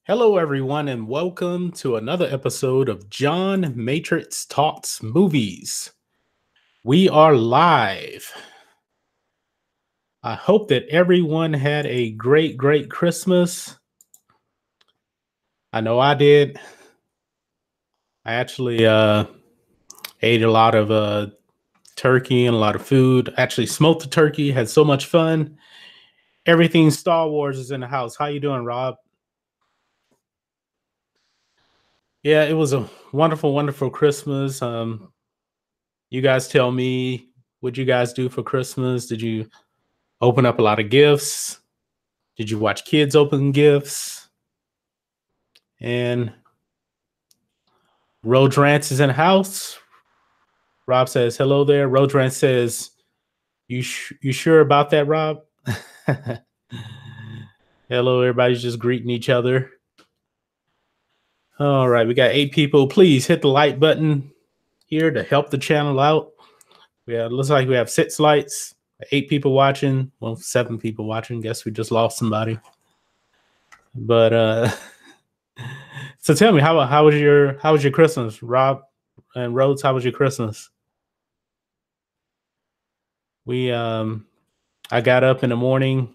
Hello, everyone, and welcome to another episode of John Matrixx Talks Movies. We are live. I hope that everyone had a great Christmas. I know I did. I actually ate a lot of turkey and a lot of food. Actually smoked the turkey, had so much fun. Everything Star Wars is in the house. How you doing, Rob? Yeah, it was a wonderful Christmas. You guys tell me what you guys do for Christmas. Did you open up a lot of gifts? Did you watch kids open gifts? And Rodrant is in the house. Rob says, hello there. Rodrant says, you sure about that, Rob? Hello, everybody's just greeting each other. All right, we got 8 people. Please hit the like button here to help the channel out. Looks like we have 6 likes, 8 people watching. Well, 7 people watching. Guess we just lost somebody. But so tell me, how was your Christmas, Rob and Rhodes? How was your Christmas? I got up in the morning,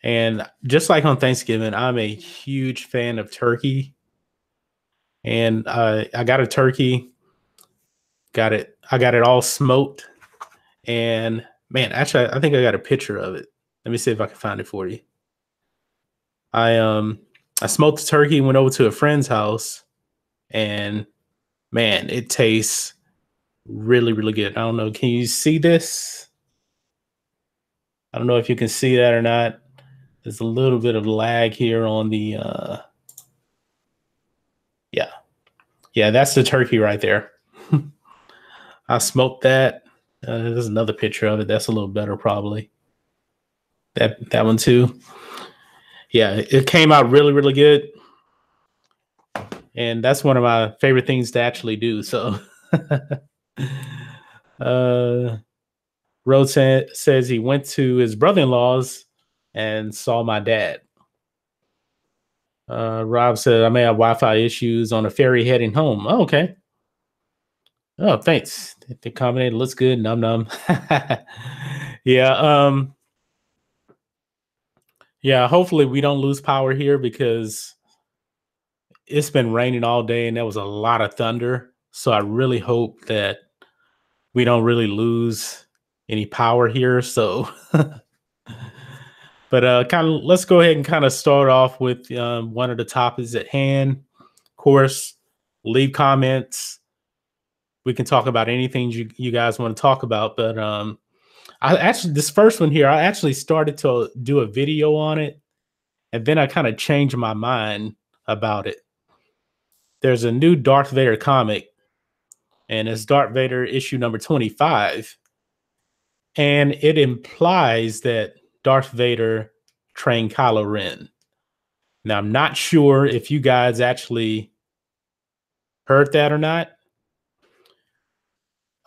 and just like on Thanksgiving, I'm a huge fan of turkey. And I got a turkey, I got it all smoked, and man, actually, I think I got a picture of it. Let me see if I can find it for you. I smoked the turkey, went over to a friend's house, and man, it tastes really good. I don't know. Can you see this? I don't know if you can see that or not. There's a little bit of lag here on the yeah, that's the turkey right there. I smoked that. There's another picture of it. That's a little better, probably. That one too. Yeah, it came out really good, and that's one of my favorite things to actually do. So, Rhodes says he went to his brother-in-law's and saw my dad. Rob said I may have Wi-Fi issues on a ferry heading home. Oh, okay. Oh, thanks. The combination looks good. Num. Yeah. Yeah. Hopefully we don't lose power here because it's been raining all day and there was a lot of thunder. So I really hope that we don't really lose any power here. So, but let's go ahead and kind of start off with one of the topics at hand. Of course, leave comments. We can talk about anything you guys want to talk about, but this first one here, I actually started to do a video on it, and then I kind of changed my mind about it. There's a new Darth Vader comic, and it's Darth Vader issue number 25, and it implies that Darth Vader trained Kylo Ren. Now, I'm not sure if you guys actually heard that or not.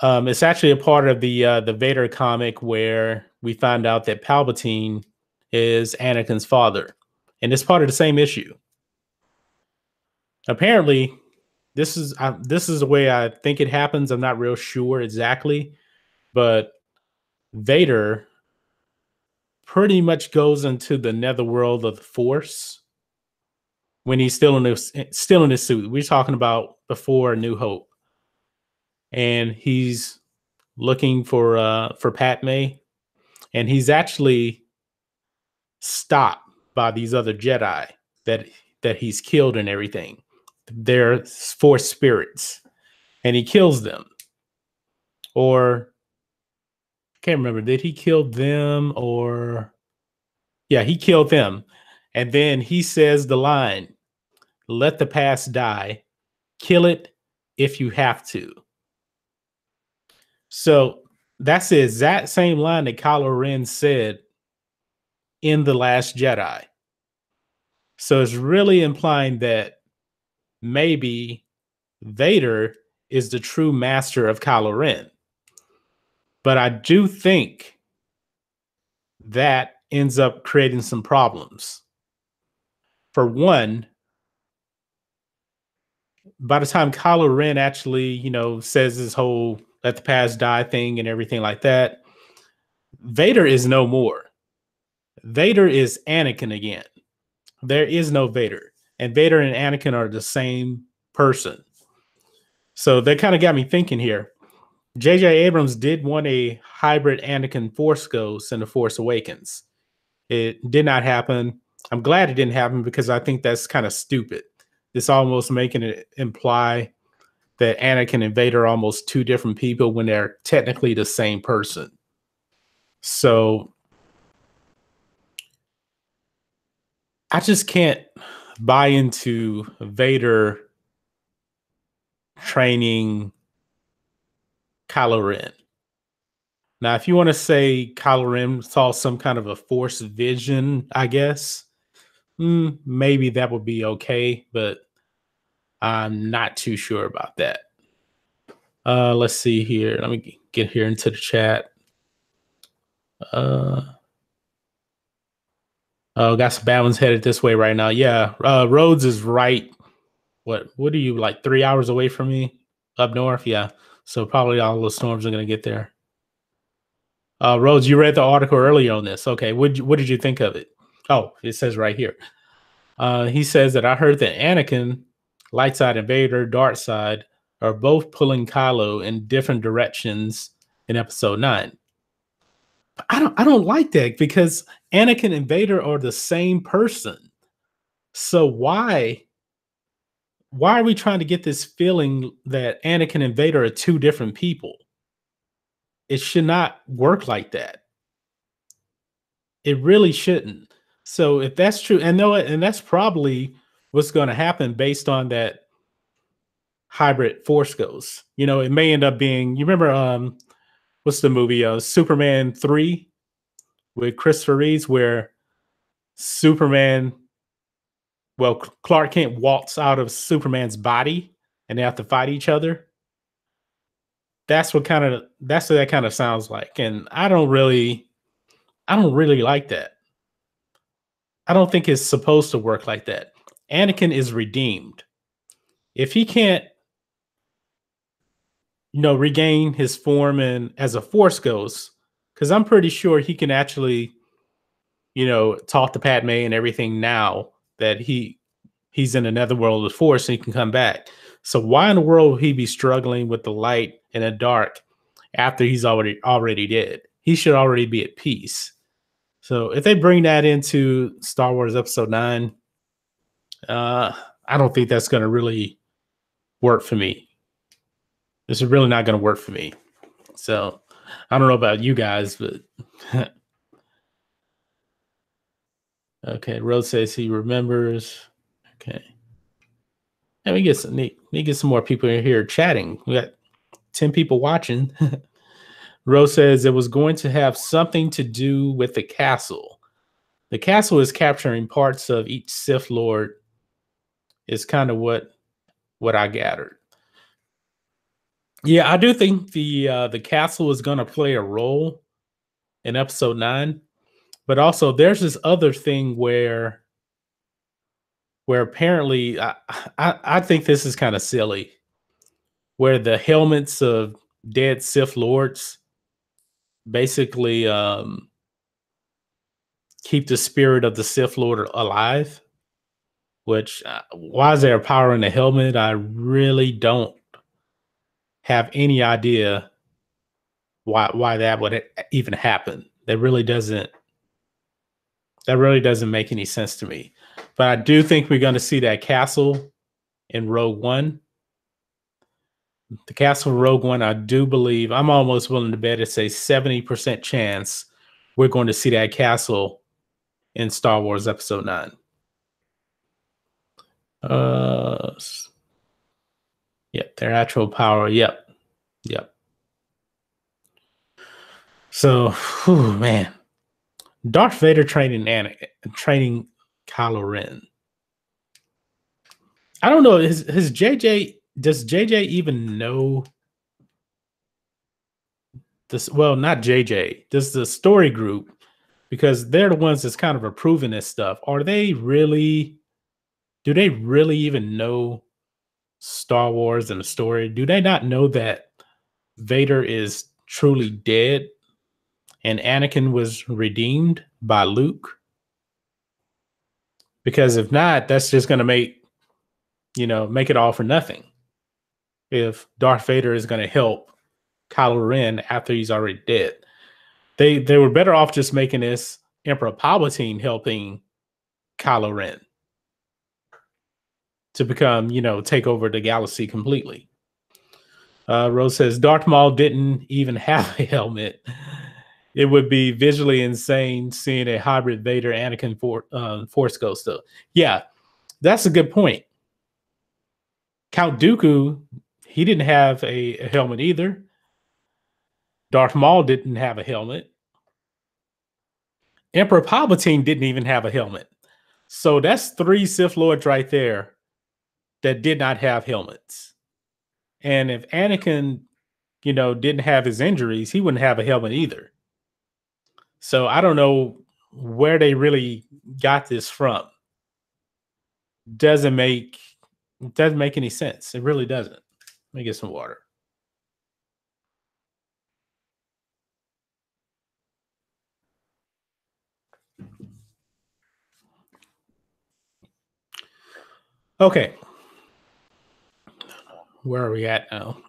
It's actually a part of the Vader comic where we find out that Palpatine is Anakin's father, and it's part of the same issue. Apparently, this is the way I think it happens. I'm not real sure exactly, but Vader pretty much goes into the netherworld of the Force when he's still in his suit. We're talking about before New Hope, and he's looking for Padme, and he's actually stopped by these other Jedi that he's killed and everything. They're Force spirits, and he kills them. Or I can't remember, did he kill them or yeah, he killed them. And then he says the line, "Let the past die. Kill it if you have to." So that's the exact same line that Kylo Ren said in The Last Jedi. So it's really implying that maybe Vader is the true master of Kylo Ren. But I do think that ends up creating some problems. for one, by the time Kylo Ren actually, says his whole let the past die thing and everything like that, Vader is no more. Vader is Anakin again. There is no Vader. And Vader and Anakin are the same person. So that kind of got me thinking here. J.J. Abrams did want a hybrid Anakin Force Ghost in The Force Awakens. It did not happen. I'm glad it didn't happen because I think that's kind of stupid. It's almost making it imply that Anakin and Vader are almost two different people when they're technically the same person. So I just can't buy into Vader training Kylo Ren. Now, if you want to say Kylo Ren saw some kind of a Force vision, I guess maybe that would be okay, but I'm not too sure about that. Let's see here. Let me get here into the chat. Oh, got some bad ones headed this way right now. Yeah, Rhodes is right. What are you, like 3 hours away from me up north? Yeah, so probably all the storms are gonna get there. Rhodes, you read the article earlier on this. Okay, what did you think of it? Oh, it says right here. He says that I heard that Anakin, light side, and Vader, dark side, are both pulling Kylo in different directions in Episode 9. I don't like that because Anakin and Vader are the same person. So why are we trying to get this feeling that Anakin and Vader are two different people? It should not work like that. It really shouldn't. So if that's true, and that's probably what's going to happen based on that hybrid Force Ghost. It may end up being. You remember what's the movie? Superman 3 with Christopher Reeves, where Superman, well, Clark Kent walks out of Superman's body and they have to fight each other. That's what that kind of sounds like. And I don't really like that. I don't think it's supposed to work like that. Anakin is redeemed. If he can't, regain his form and as a Force Ghost, because I'm pretty sure he can actually, talk to Padme and everything now that he's in another world of the Force and he can come back. So why in the world would he be struggling with the light and the dark after he's already dead? He should already be at peace. So if they bring that into Star Wars Episode 9, I don't think that's going to really work for me. This is really not going to work for me. So I don't know about you guys, but okay. Rose says he remembers. Okay. And we get some more people in here chatting. We got 10 people watching. Rose says it was going to have something to do with the castle. The castle is capturing parts of each Sith Lord. Is kind of what I gathered. Yeah, I do think the castle is going to play a role in Episode 9, but also there's this other thing where apparently I think this is kind of silly, where the helmets of dead Sith Lords basically keep the spirit of the Sith Lord alive. Which why is there a power in the helmet? I really don't have any idea why that would even happen. That really doesn't make any sense to me. But I do think we're going to see that castle in Rogue One. The castle in Rogue One, I do believe, I'm almost willing to bet it's a 70% chance we're going to see that castle in Star Wars Episode 9. Yep, their actual power. Yep. So, man, Darth Vader training Kylo Ren. I don't know. Does JJ even know this? Well, not JJ. Does the story group, because they're the ones that's kind of approving this stuff. Are they really do they really even know Star Wars and the story? Do they not know that Vader is truly dead and Anakin was redeemed by Luke? Because if not, that's just going to make it all for nothing. If Darth Vader is going to help Kylo Ren after he's already dead, they were better off just making this Emperor Palpatine helping Kylo Ren to become, take over the galaxy completely. Rose says Darth Maul didn't even have a helmet. It would be visually insane seeing a hybrid Vader Anakin Force Ghost. Though, yeah, that's a good point. Count Dooku, he didn't have a helmet either. Darth Maul didn't have a helmet. Emperor Palpatine didn't even have a helmet. So that's 3 Sith Lords right there that did not have helmets. And if Anakin, didn't have his injuries, he wouldn't have a helmet either. So I don't know where they really got this from. Doesn't make any sense. It really doesn't. Let me get some water. Okay. Where are we at now?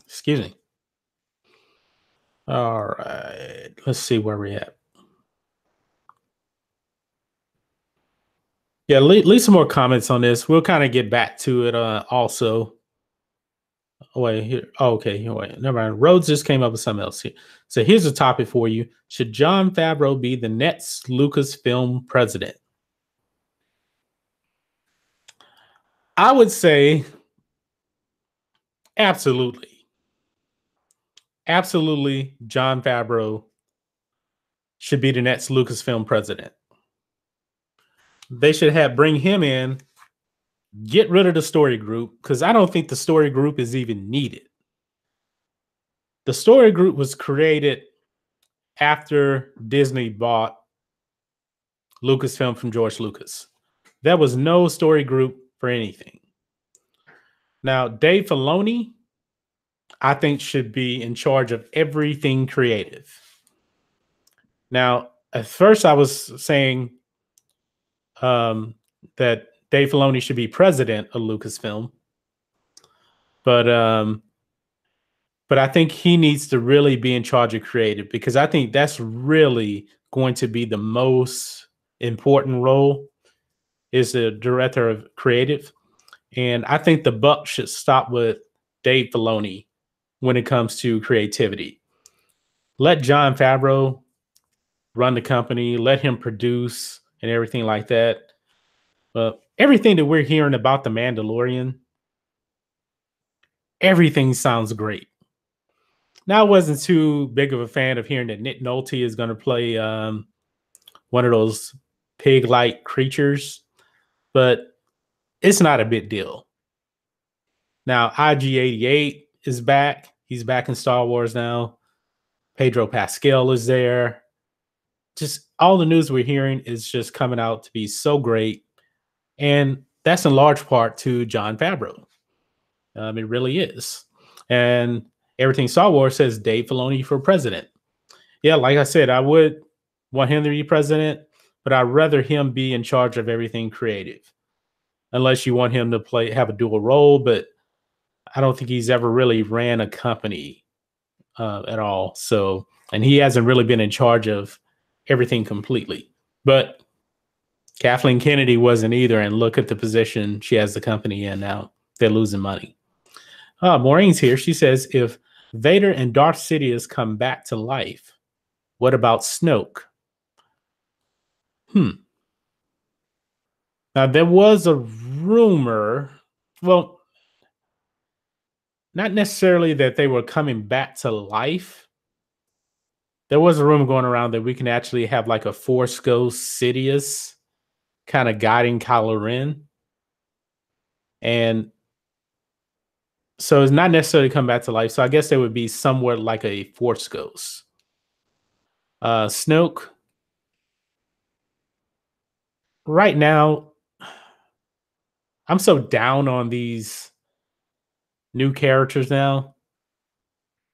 Excuse me. All right. Let's see where we're at. Yeah, leave some more comments on this. We'll kind of get back to it also. Oh, wait, here. Oh, okay, wait. Never mind. Rhodes just came up with something else here. So here's a topic for you. Should Jon Favreau be the next Lucasfilm president? I would say absolutely. Absolutely, Jon Favreau should be the next Lucasfilm president. They should bring him in, get rid of the story group, because I don't think the story group is even needed. The story group was created after Disney bought Lucasfilm from George Lucas. There was no story group for anything. Now, Dave Filoni, I think, should be in charge of everything creative. Now, at first I was saying that Dave Filoni should be president of Lucasfilm, but I think he needs to really be in charge of creative, because I think that's really going to be the most important role, is the director of creative. And I think the buck should stop with Dave Filoni when it comes to creativity. Let Jon Favreau run the company, let him produce and everything like that. But everything that we're hearing about The Mandalorian, everything sounds great. Now, I wasn't too big of a fan of hearing that Nick Nolte is going to play one of those pig-like creatures, but it's not a big deal. Now, IG-88 is back. He's back in Star Wars now. Pedro Pascal is there. Just all the news we're hearing is just coming out to be so great. And that's in large part to Jon Favreau. It really is. And everything Star Wars says Dave Filoni for president. Yeah, like I said, I would want him to be president, but I'd rather him be in charge of everything creative. Unless you want him to have a dual role, but I don't think he's ever really ran a company at all. So, and he hasn't really been in charge of everything completely. But Kathleen Kennedy wasn't either, and look at the position she has the company in now. They're losing money. Maureen's here. She says, if Vader and Darth Sidious come back to life, what about Snoke? Now, there was a rumor, well, not necessarily that they were coming back to life. There was a rumor going around that we can actually have like a Force Ghost Sidious kind of guiding Kylo Ren. And so it's not necessarily come back to life. So I guess there would be somewhat like a Force Ghost. Snoke. right now, I'm so down on these new characters now.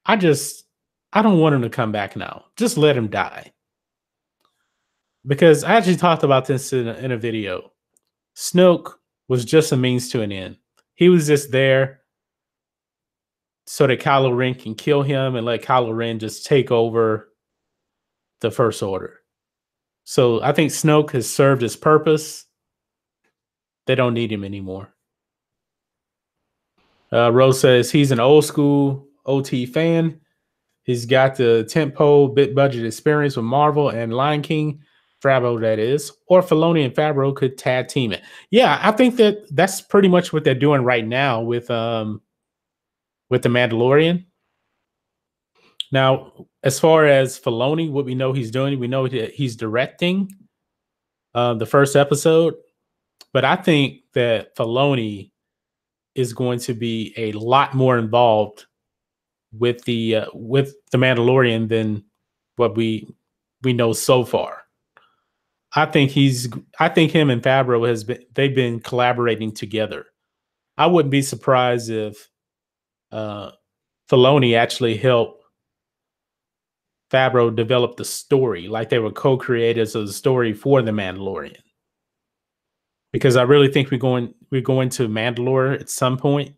I just I don't want him to come back now. Just let him die. Because I actually talked about this in a video. Snoke was just a means to an end. He was just there so that Kylo Ren can kill him and let Kylo Ren just take over the First Order. So I think Snoke has served his purpose. They don't need him anymore. Rose says he's an old school OT fan. He's got the tentpole bit budget experience with Marvel and Lion King. Favreau, that is, or Filoni and Favreau could tag team it. Yeah, I think that's pretty much what they're doing right now with the Mandalorian. Now, as far as Filoni, what we know he's doing, we know that he's directing the first episode, but I think that Filoni is going to be a lot more involved with the Mandalorian than what we know so far. I think him and Favreau they've been collaborating together. I wouldn't be surprised if Filoni actually helped Favreau develop the story, like they were co-creators of the story for the Mandalorian. Because I really think we're going to Mandalore at some point,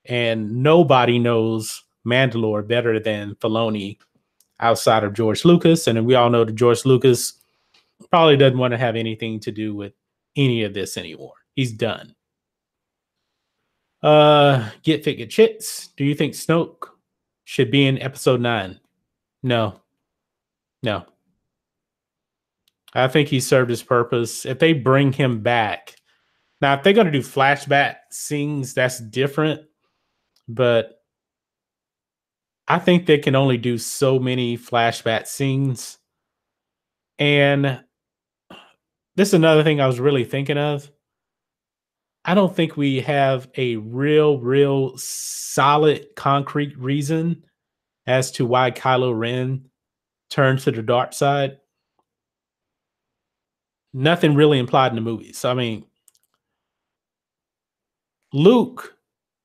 and nobody knows Mandalore better than Filoni outside of George Lucas, and we all know that George Lucas probably doesn't want to have anything to do with any of this anymore. He's done. Get Fit Get Chits. Do you think Snoke should be in episode 9? No. I think he served his purpose. If they bring him back, now if they're going to do flashback scenes, that's different. But I think they can only do so many flashback scenes. And this is another thing I was really thinking of. I don't think we have a real solid, concrete reason as to why Kylo Ren turned to the dark side. Nothing really implied in the movies. I mean, Luke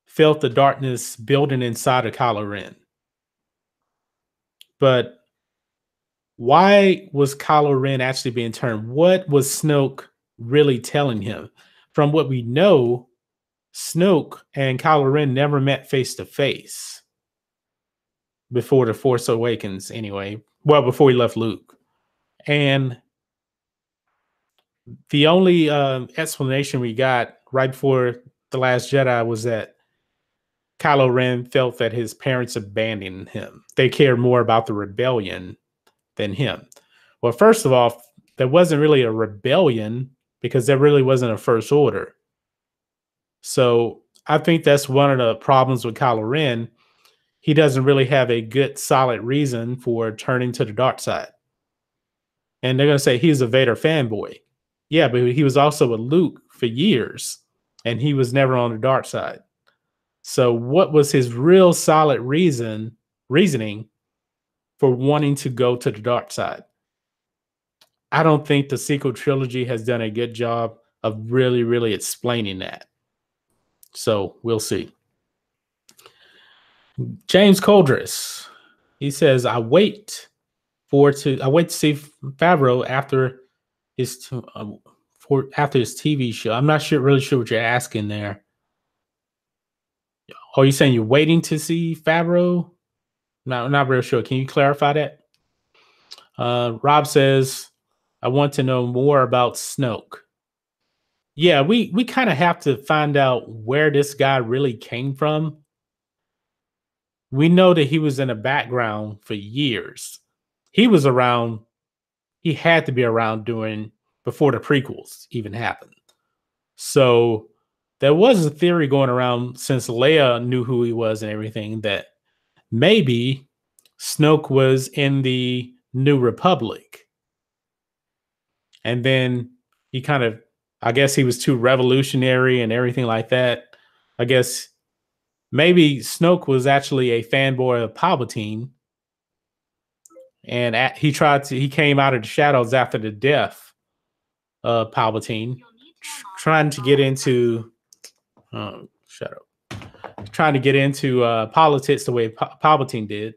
felt the darkness building inside of Kylo Ren. But why was Kylo Ren actually being turned? What was Snoke really telling him? From what we know, Snoke and Kylo Ren never met face to face before The Force Awakens, anyway. Well, before he left Luke. And the only explanation we got right before The Last Jedi was that Kylo Ren felt that his parents abandoned him. They cared more about the rebellion than him. Well, first of all, there wasn't really a rebellion because there really wasn't a First Order. So I think that's one of the problems with Kylo Ren. He doesn't really have a good, solid reason for turning to the dark side. And they're going to say he's a Vader fanboy. Yeah, but he was also with Luke for years, and he was never on the dark side. So what was his real solid reasoning for wanting to go to the dark side? I don't think the sequel trilogy has done a good job of really explaining that. So we'll see. James Coldress, he says, I wait to see Favreau after his TV show. I'm not really sure what you're asking there. Are you saying you're waiting to see Favreau? No, not real sure. Can you clarify that? Rob says, I want to know more about Snoke. Yeah, we kind of have to find out where this guy really came from. We know that he was in the background for years. He was around. He had to be around before the prequels even happened. So there was a theory going around since Leia knew who he was and everything that maybe Snoke was in the New Republic. And then he I guess he was too revolutionary and everything like that. I guess maybe Snoke was actually a fanboy of Palpatine. And he came out of the shadows after the death Palpatine, trying to get into shut up, trying to get into politics the way Palpatine did,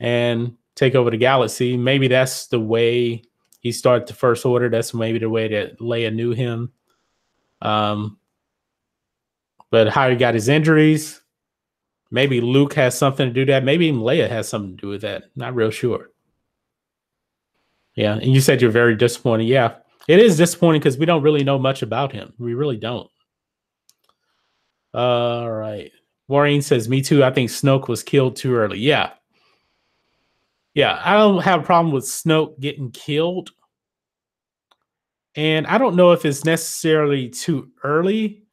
and take over the galaxy. Maybe that's the way he started the First Order. That's maybe the way that Leia knew him. But how he got his injuries, maybe Luke has something to do with that. Maybe even Leia has something to do with that. Not real sure. Yeah, and you said you're very disappointed. Yeah, it is disappointing because we don't really know much about him. We really don't. All right. Maureen says, me too. I think Snoke was killed too early. Yeah. Yeah, I don't have a problem with Snoke getting killed. And I don't know if it's necessarily too early,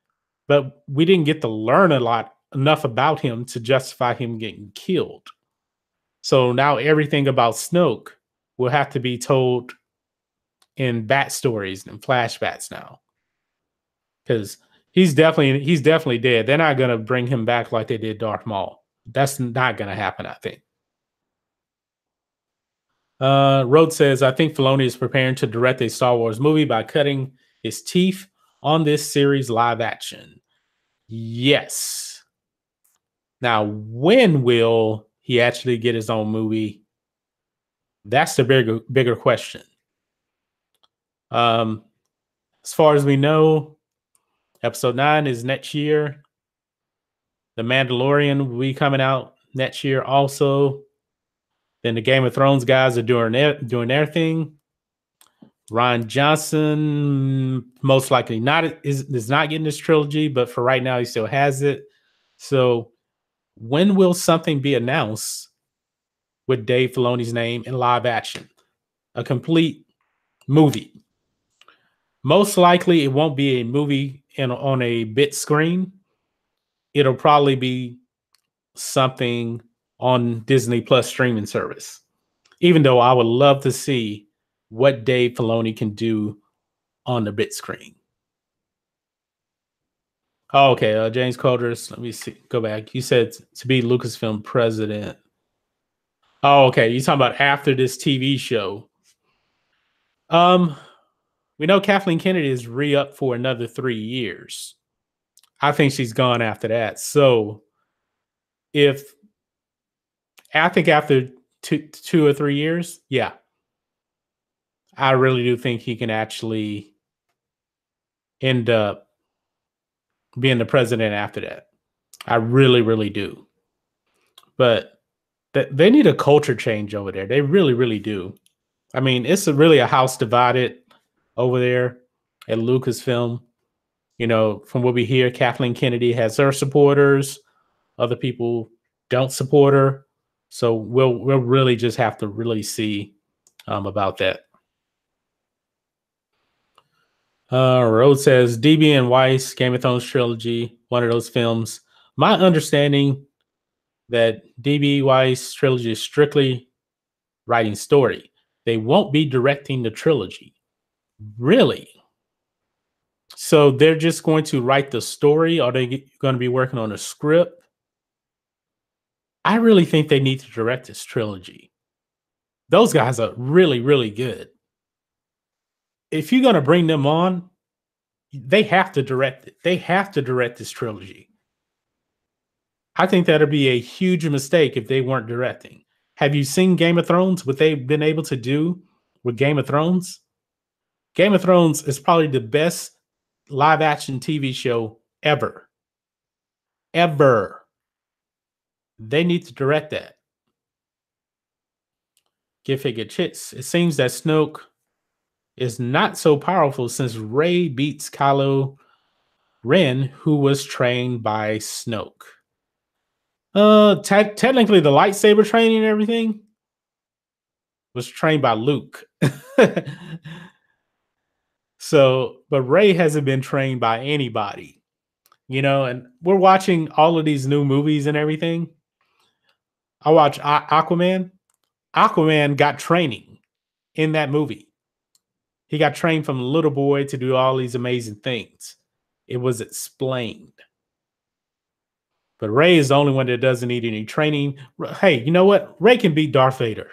but we didn't get to learn enough about him to justify him getting killed. So now everything about Snoke will have to be told in backstories and flashbacks now. Because he's definitely dead. They're not gonna bring him back like they did Darth Maul. That's not gonna happen, I think. Rhodes says, I think Filoni is preparing to direct a Star Wars movie by cutting his teeth on this series live action. Yes. Now, when will he actually get his own movie? That's the bigger question. As far as we know, episode 9 is next year. The Mandalorian will be coming out next year also. Then the Game of Thrones guys are doing their thing. Rian Johnson most likely is not getting this trilogy, but for right now he still has it. So when will something be announced with Dave Filoni's name in live action? A complete movie. Most likely it won't be a movie on a big screen. It'll probably be something on Disney Plus streaming service. Even though I would love to see what Dave Filoni can do on the big screen. Oh, okay. James Colders, let me see. Go back. You said to be Lucasfilm president. Oh, okay. You're talking about after this TV show. We know Kathleen Kennedy is re-up for another 3 years. I think she's gone after that. So I think after two or 3 years, yeah, I really do think he can actually end up being the president after that. I really, really do. But they need a culture change over there. They really, really do. I mean, it's really a house divided over there at Lucasfilm. You know, from what we hear, Kathleen Kennedy has her supporters. Other people don't support her. So we'll really just have to really see about that. Rhodes says DB and Weiss, Game of Thrones trilogy, one of those films. My understanding that DB Weiss trilogy is strictly writing story. They won't be directing the trilogy. Really? So they're just going to write the story, or are they going to be working on a script? I really think they need to direct this trilogy. Those guys are really, really good. If you're going to bring them on, they have to direct it. They have to direct this trilogy. I think that'd be a huge mistake if they weren't directing. Have you seen Game of Thrones? What they've been able to do with Game of Thrones? Game of Thrones is probably the best live action TV show ever. Ever. They need to direct that. Give Figure Chits. It seems that Snoke is not so powerful since Rey beats Kylo Ren, who was trained by Snoke. Technically, the lightsaber training and everything was trained by Luke. So, but Rey hasn't been trained by anybody, you know, and we're watching all of these new movies and everything. I watch Aquaman. Aquaman got training in that movie. He got trained from a little boy to do all these amazing things. It was explained. But Rey is the only one that doesn't need any training. Hey, you know what? Rey can beat Darth Vader.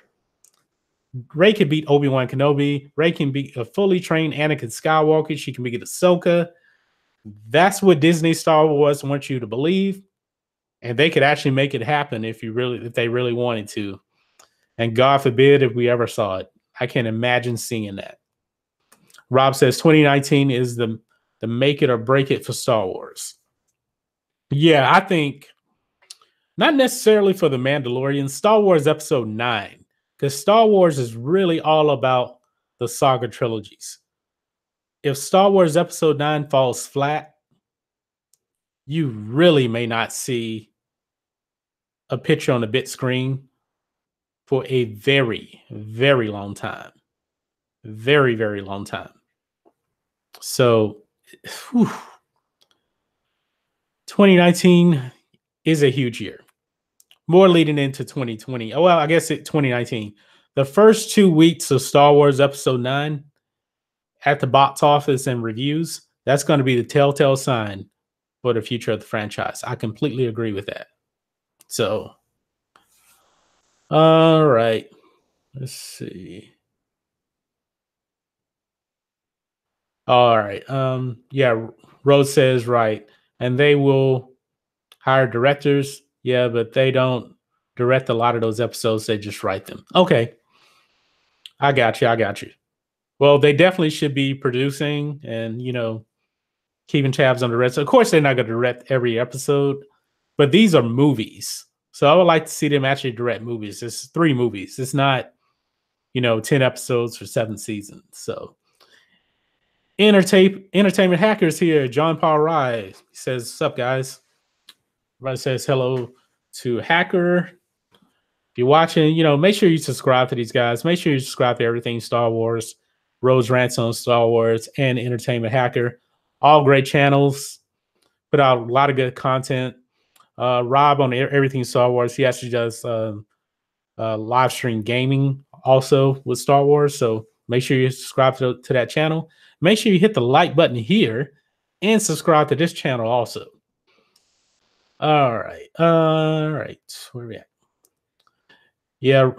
Rey could beat Obi-Wan Kenobi. Rey can beat a fully trained Anakin Skywalker. She can beat Ahsoka. That's what Disney Star Wars wants you to believe. And they could actually make it happen if they really wanted to. And God forbid if we ever saw it. I can't imagine seeing that. Rob says 2019 is the make it or break it for Star Wars. Yeah, I think not necessarily for the Mandalorian, Star Wars Episode 9, because Star Wars is really all about the saga trilogies. If Star Wars Episode 9 falls flat, you really may not see a picture on the big screen for a very, very long time. Very, very long time. So, whew, 2019 is a huge year. More leading into 2020. Oh, well, I guess 2019. The first 2 weeks of Star Wars Episode 9 at the box office and reviews, that's going to be the telltale sign for the future of the franchise. I completely agree with that. So, all right. Let's see. All right. Yeah, Rose says right. And they will hire directors. Yeah, but they don't direct a lot of those episodes. They just write them. Okay. I got you. I got you. Well, they definitely should be producing and, keeping tabs on the rest. Of course, they're not going to direct every episode, but these are movies. So I would like to see them actually direct movies. It's 3 movies. It's not, 10 episodes for 7 seasons. So entertainment hackers here. John Paul Rye says, "What's up, guys?" Everybody says hello to Hacker. If you're watching, make sure you subscribe to these guys. Make sure you subscribe to everything Star Wars, Rose Rants on Star Wars, and Entertainment Hacker. All great channels. Put out a lot of good content. Rob on everything Star Wars. He actually does live stream gaming also with Star Wars. So make sure you subscribe to that channel. Make sure you hit the like button here and subscribe to this channel also. All right. Where are we at? Yeah.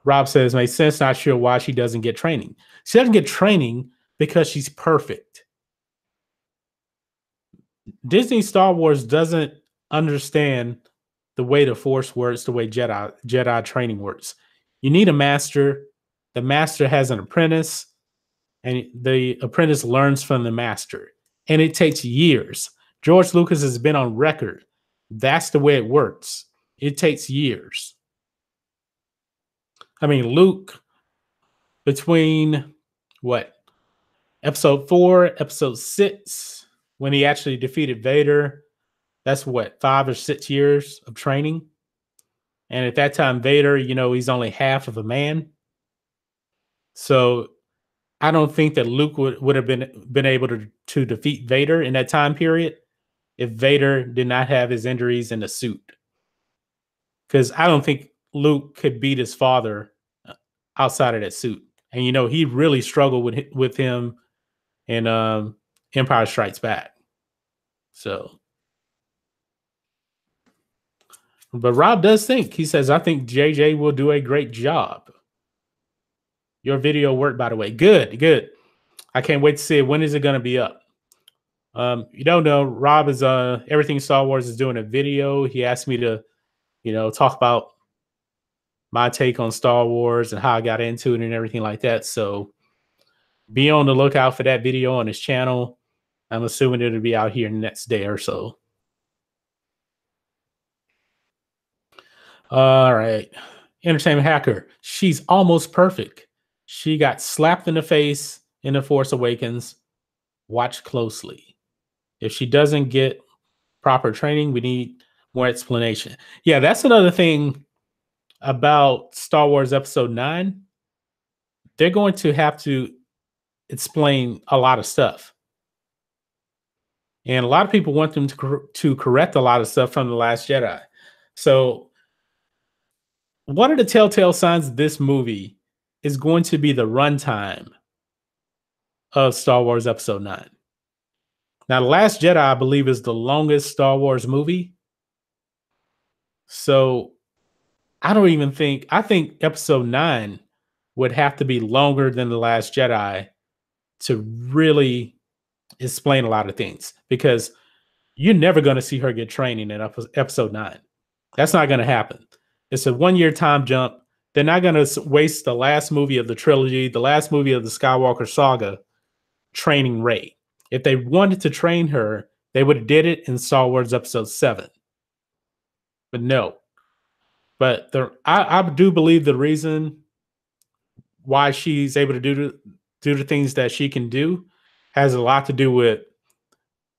Rob says, makes sense. Not sure why she doesn't get training. She doesn't get training because she's perfect. Disney Star Wars doesn't understand the way the Force works, the way Jedi training works. You need a master. The master has an apprentice, and the apprentice learns from the master. And it takes years. George Lucas has been on record. That's the way it works. It takes years. I mean, Luke, between episode 4, episode 6, when he actually defeated Vader, that's 5 or 6 years of training. And at that time, Vader, he's only half of a man. So I don't think that Luke would have been able to defeat Vader in that time period if Vader did not have his injuries in the suit. Because I don't think Luke could beat his father outside of that suit. And he really struggled with him in Empire Strikes Back. So, but Rob does think. He says, "I think JJ will do a great job." Your video worked, by the way. Good. I can't wait to see it. When is it going to be up? You don't know. Rob is everything Star Wars is doing a video. He asked me to, talk about my take on Star Wars and how I got into it and everything like that. So be on the lookout for that video on his channel. I'm assuming it'll be out here in the next day or so. All right. Entertainment Hacker. She's almost perfect. She got slapped in the face in The Force Awakens. Watch closely. If she doesn't get proper training, we need more explanation. Yeah, that's another thing about Star Wars Episode 9. They're going to have to explain a lot of stuff. And a lot of people want them to correct a lot of stuff from The Last Jedi. So one of the telltale signs of this movie is going to be the runtime of Star Wars Episode 9. Now, The Last Jedi, I believe, is the longest Star Wars movie. So I think Episode 9 would have to be longer than The Last Jedi to really explain a lot of things, because you're never going to see her get training in episode 9. That's not going to happen. It's a 1-year time jump. They're not going to waste the last movie of the trilogy, the last movie of the Skywalker saga, training Rey. If they wanted to train her, they would have did it in Star Wars Episode 7. But no. But I do believe the reason why she's able to do the things that she can do has a lot to do with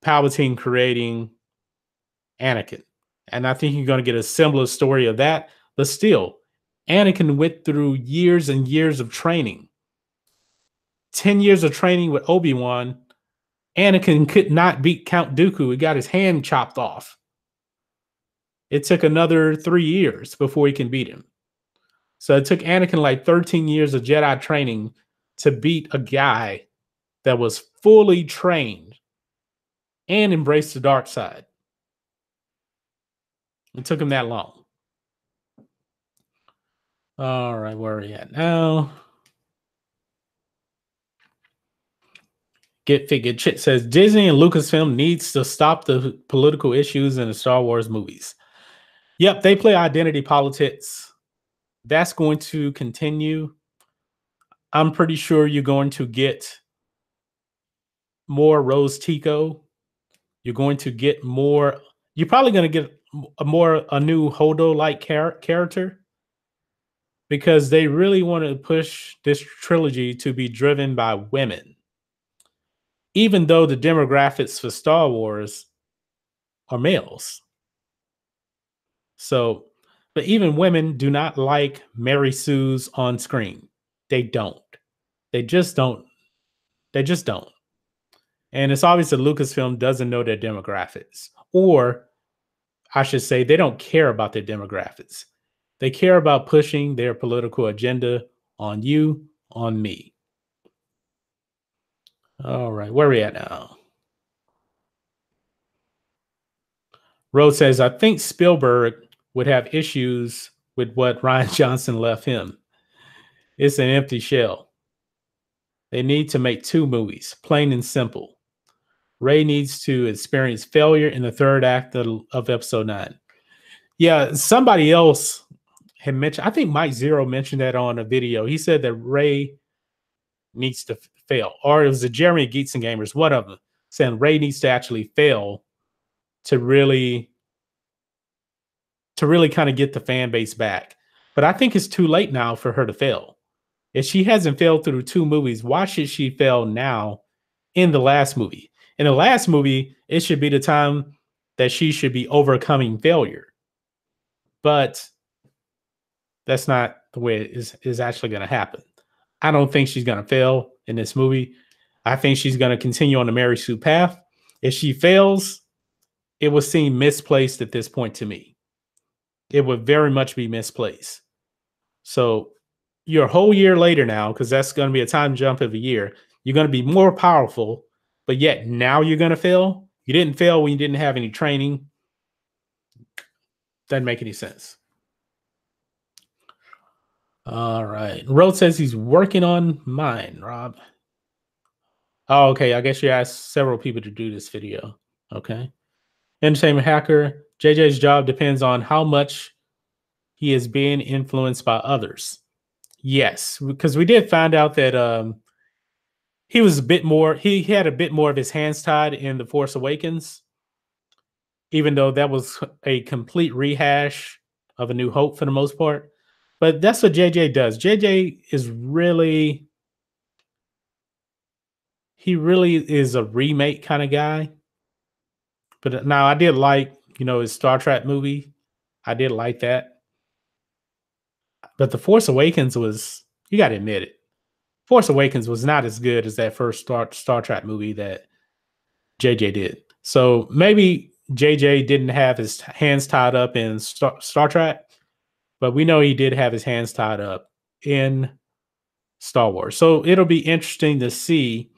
Palpatine creating Anakin. And I think you're going to get a similar story of that. But still, Anakin went through years and years of training. 10 years of training with Obi-Wan. Anakin could not beat Count Dooku. He got his hand chopped off. It took another 3 years before he can beat him. So it took Anakin like 13 years of Jedi training to beat a guy that was fully trained and embraced the dark side. It took him that long. All right, where are we at now? Get Figured Chit says Disney and Lucasfilm needs to stop the political issues in the Star Wars movies. Yep, they play identity politics. That's going to continue. I'm pretty sure you're going to get more Rose Tico. You're going to get more. You're probably going to get a new Holdo-like character, because they really want to push this trilogy to be driven by women, even though the demographics for Star Wars are males. So, but even women do not like Mary Sue's on screen. They don't. They just don't. They just don't. And it's obvious that Lucasfilm doesn't know their demographics. Or I should say, they don't care about their demographics. They care about pushing their political agenda on you, on me. All right, where are we at now? Rose says, I think Spielberg would have issues with what Rian Johnson left him. It's an empty shell. They need to make 2 movies, plain and simple. Rey needs to experience failure in the 3rd act of episode 9. Yeah, somebody else had mentioned, I think Mike Zero mentioned that on a video. He said that Rey needs to fail. Or it was the Jeremy Geeks and Gamers, one of them, saying Rey needs to actually fail to really kind of get the fan base back. But I think it's too late now for her to fail. If she hasn't failed through 2 movies, why should she fail now in the last movie? In the last movie, it should be the time that she should be overcoming failure. But that's not the way it is actually going to happen. I don't think she's going to fail in this movie. I think she's going to continue on the Mary Sue path. If she fails, it would seem misplaced at this point to me. It would very much be misplaced. So you're a whole year later now, because that's going to be a time jump of a year. You're going to be more powerful, but yet now you're going to fail. You didn't fail when you didn't have any training. Doesn't make any sense. All right. Rhodes says he's working on mine, Rob. Oh, okay. I guess you asked several people to do this video. Okay. Entertainment Hacker. JJ's job depends on how much he is being influenced by others. Yes, because we did find out that he was a bit more, he had a bit more of his hands tied in The Force Awakens, even though that was a complete rehash of A New Hope for the most part. But that's what JJ does. JJ is really, he really is a remake kind of guy. But now I did like, his Star Trek movie. I did like that. But The Force Awakens was, you got to admit it, Force Awakens was not as good as that first Star Trek movie that JJ did. So maybe JJ didn't have his hands tied up in Star Trek, but we know he did have his hands tied up in Star Wars. So it'll be interesting to see,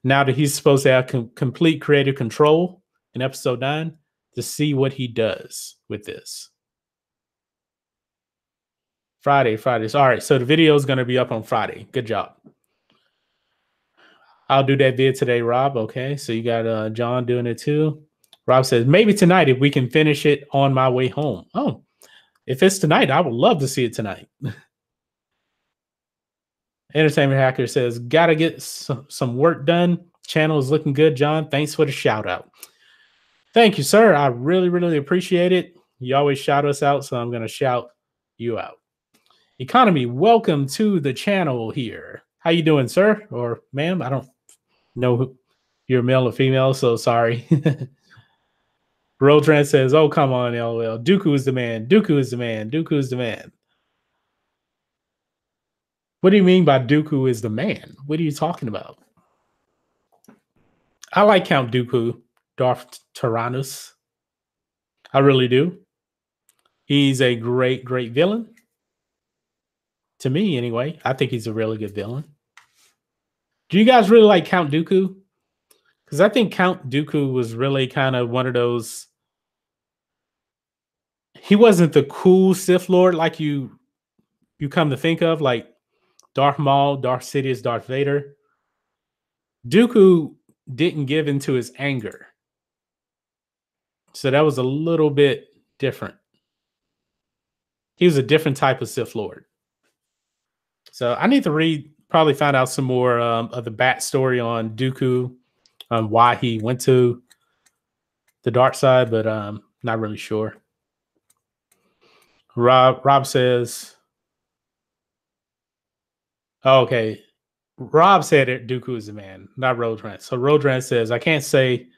now that he's supposed to have complete creative control in episode 9, to see what he does with this. Fridays. All right, so the video is going to be up on Friday. Good job. I'll do that vid today, Rob. Okay, so you got John doing it too. Rob says maybe tonight if we can finish it on my way home. Oh, if it's tonight, I would love to see it tonight. Entertainment Hacker says gotta get some work done. Channel is looking good, John. Thanks for the shout out. Thank you, sir. I really appreciate it. You always shout us out, so I'm gonna shout you out. Economy, welcome to the channel here. How you doing, sir or ma'am? I don't know who you're male or female, so sorry. Rodran says, oh, come on, LOL. Dooku is the man. Dooku is the man. Dooku is the man. What do you mean by Dooku is the man? What are you talking about? I like Count Dooku, Darth Tyrannus. I really do. He's a great villain. To me, anyway. I think he's a really good villain. Do you guys really like Count Dooku? Because I think Count Dooku was really kind of one of those. He wasn't the cool Sith Lord like you come to think of, like Darth Maul, Darth Sidious, Darth Vader. Dooku didn't give into his anger. So that was a little bit different. He was a different type of Sith Lord. So I need to probably find out some more of the backstory on Dooku, why he went to the dark side, but not really sure. Rob says, oh, okay. Rob said it, Dooku is the man, not Rodran. So Rodran says, I can't say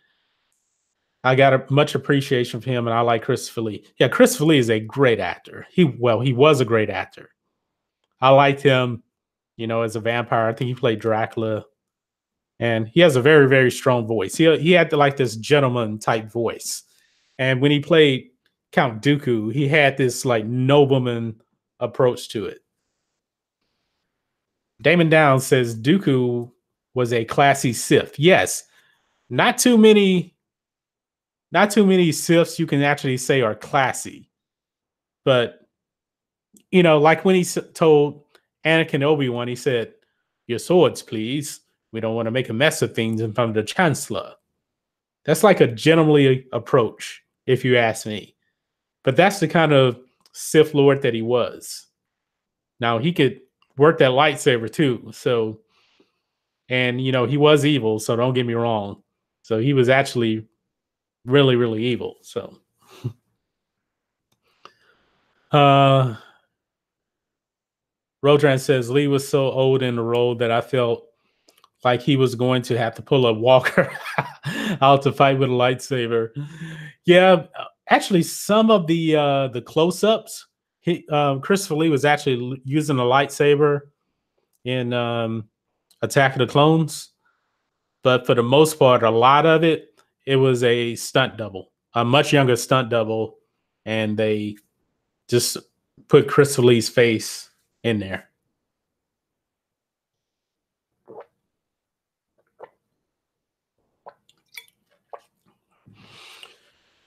I got much appreciation for him, and I like Christopher Lee. Yeah, Christopher Lee is a great actor. He was a great actor. I liked him, as a vampire. I think he played Dracula, and he has a very strong voice. He had this gentleman type voice, and when he played Count Dooku, he had this like nobleman approach to it. Damon Downs says Dooku was a classy Sith. Yes, not too many Siths you can actually say are classy, but like when he told Anakin Obi-Wan, he said, "Your swords, please. We don't want to make a mess of things in front of the Chancellor." That's like a gentlemanly approach, if you ask me. But that's the kind of Sith Lord that he was. Now he could work that lightsaber too. So, and he was evil. So don't get me wrong. So he was actually really evil. So, Rodran says Lee was so old in the role that I felt like he was going to have to pull a Walker out to fight with a lightsaber. Yeah, actually, some of the close-ups, Christopher Lee was actually using a lightsaber in Attack of the Clones, but for the most part, a lot of it was a stunt double, a much younger stunt double, and they just put Christopher Lee's face in there.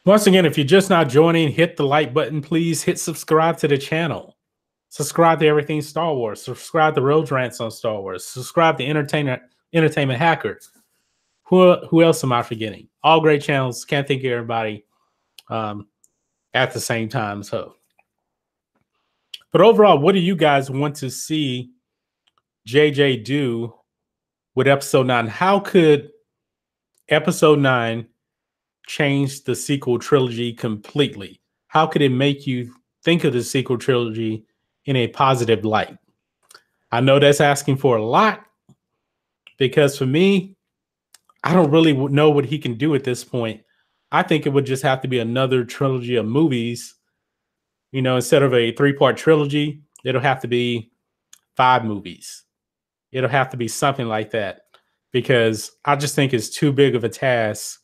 Once again, if you're just not joining, hit the like button, please. Hit subscribe to the channel. Subscribe to Everything Star Wars. Subscribe to Road Rants on Star Wars. Subscribe to Entertainment Hacker. Who else am I forgetting? All great channels. Can't think of everybody at the same time. So, but overall, what do you guys want to see JJ do with Episode 9? How could Episode 9 change the sequel trilogy completely? How could it make you think of the sequel trilogy in a positive light? I know that's asking for a lot, because for me, I don't really know what he can do at this point. I think it would just have to be another trilogy of movies. Instead of a 3-part trilogy, it'll have to be 5 movies. It'll have to be something like that, because I just think it's too big of a task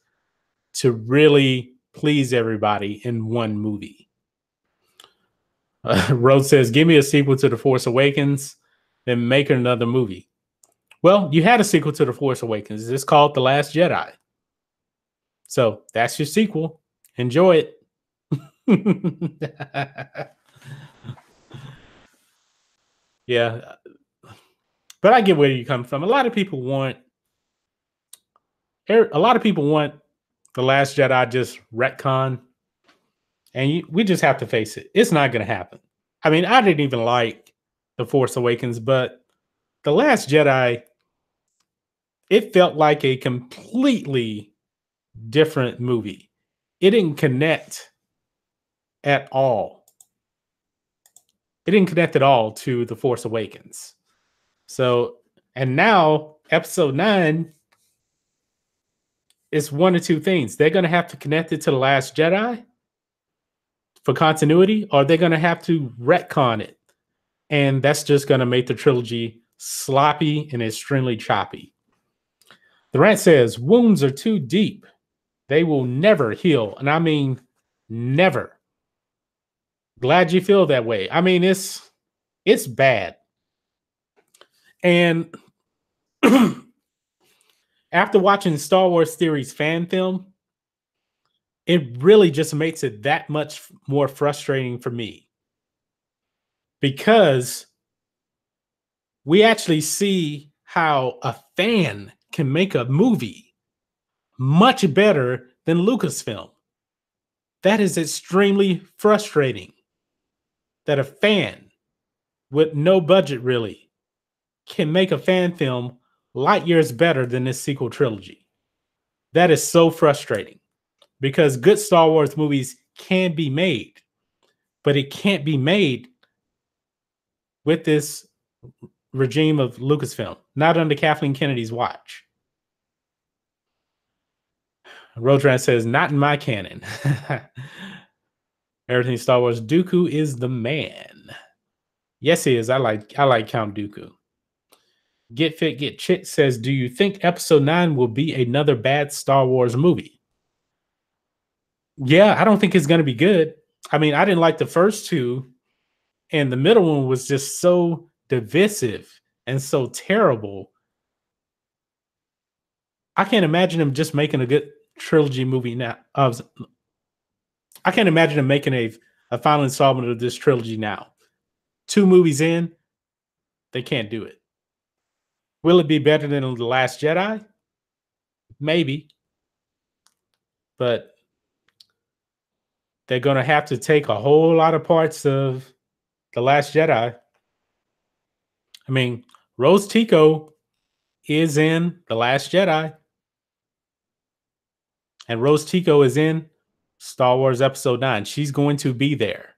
to really please everybody in one movie. Rose says, give me a sequel to The Force Awakens, then make another movie. Well, you had a sequel to The Force Awakens. It's called The Last Jedi. So that's your sequel. Enjoy it. Yeah, but I get where you come from. A lot of people want the Last Jedi just retcon, and we just have to face it. It's not going to happen. I mean, I didn't even like the Force Awakens, but the Last Jedi, it felt like a completely different movie. It didn't connect at all. It didn't connect at all to the Force Awakens. So, and now Episode 9 is one of two things. They're going to have to connect it to the Last Jedi for continuity, or they're going to have to retcon it. And that's just going to make the trilogy sloppy and extremely choppy. The rant says wounds are too deep. They will never heal. And I mean, never. Glad you feel that way. I mean, it's bad. And after watching Star Wars Theory's fan film, it really just makes it that much more frustrating for me because we actually see how a fan can make a movie much better than Lucasfilm. That is extremely frustrating that a fan with no budget really can make a fan film light years better than this sequel trilogy. That is so frustrating because good Star Wars movies can be made, but it can't be made with this regime of Lucasfilm, not under Kathleen Kennedy's watch. Rodran says, not in my canon. Everything Star Wars. Dooku is the man. Yes, he is. I like Count Dooku. Get Fit, Get Chit says, do you think Episode 9 will be another bad Star Wars movie? Yeah, I don't think it's going to be good. I mean, I didn't like the first two, and the middle one was just so divisive and so terrible. I can't imagine him just making a good trilogy movie now. I can't imagine him making a final installment of this trilogy now. 2 movies in, they can't do it. Will it be better than The Last Jedi? Maybe. But they're going to have to take a whole lot of parts of The Last Jedi. I mean, Rose Tico is in The Last Jedi. And Rose Tico is in Star Wars Episode 9. She's going to be there.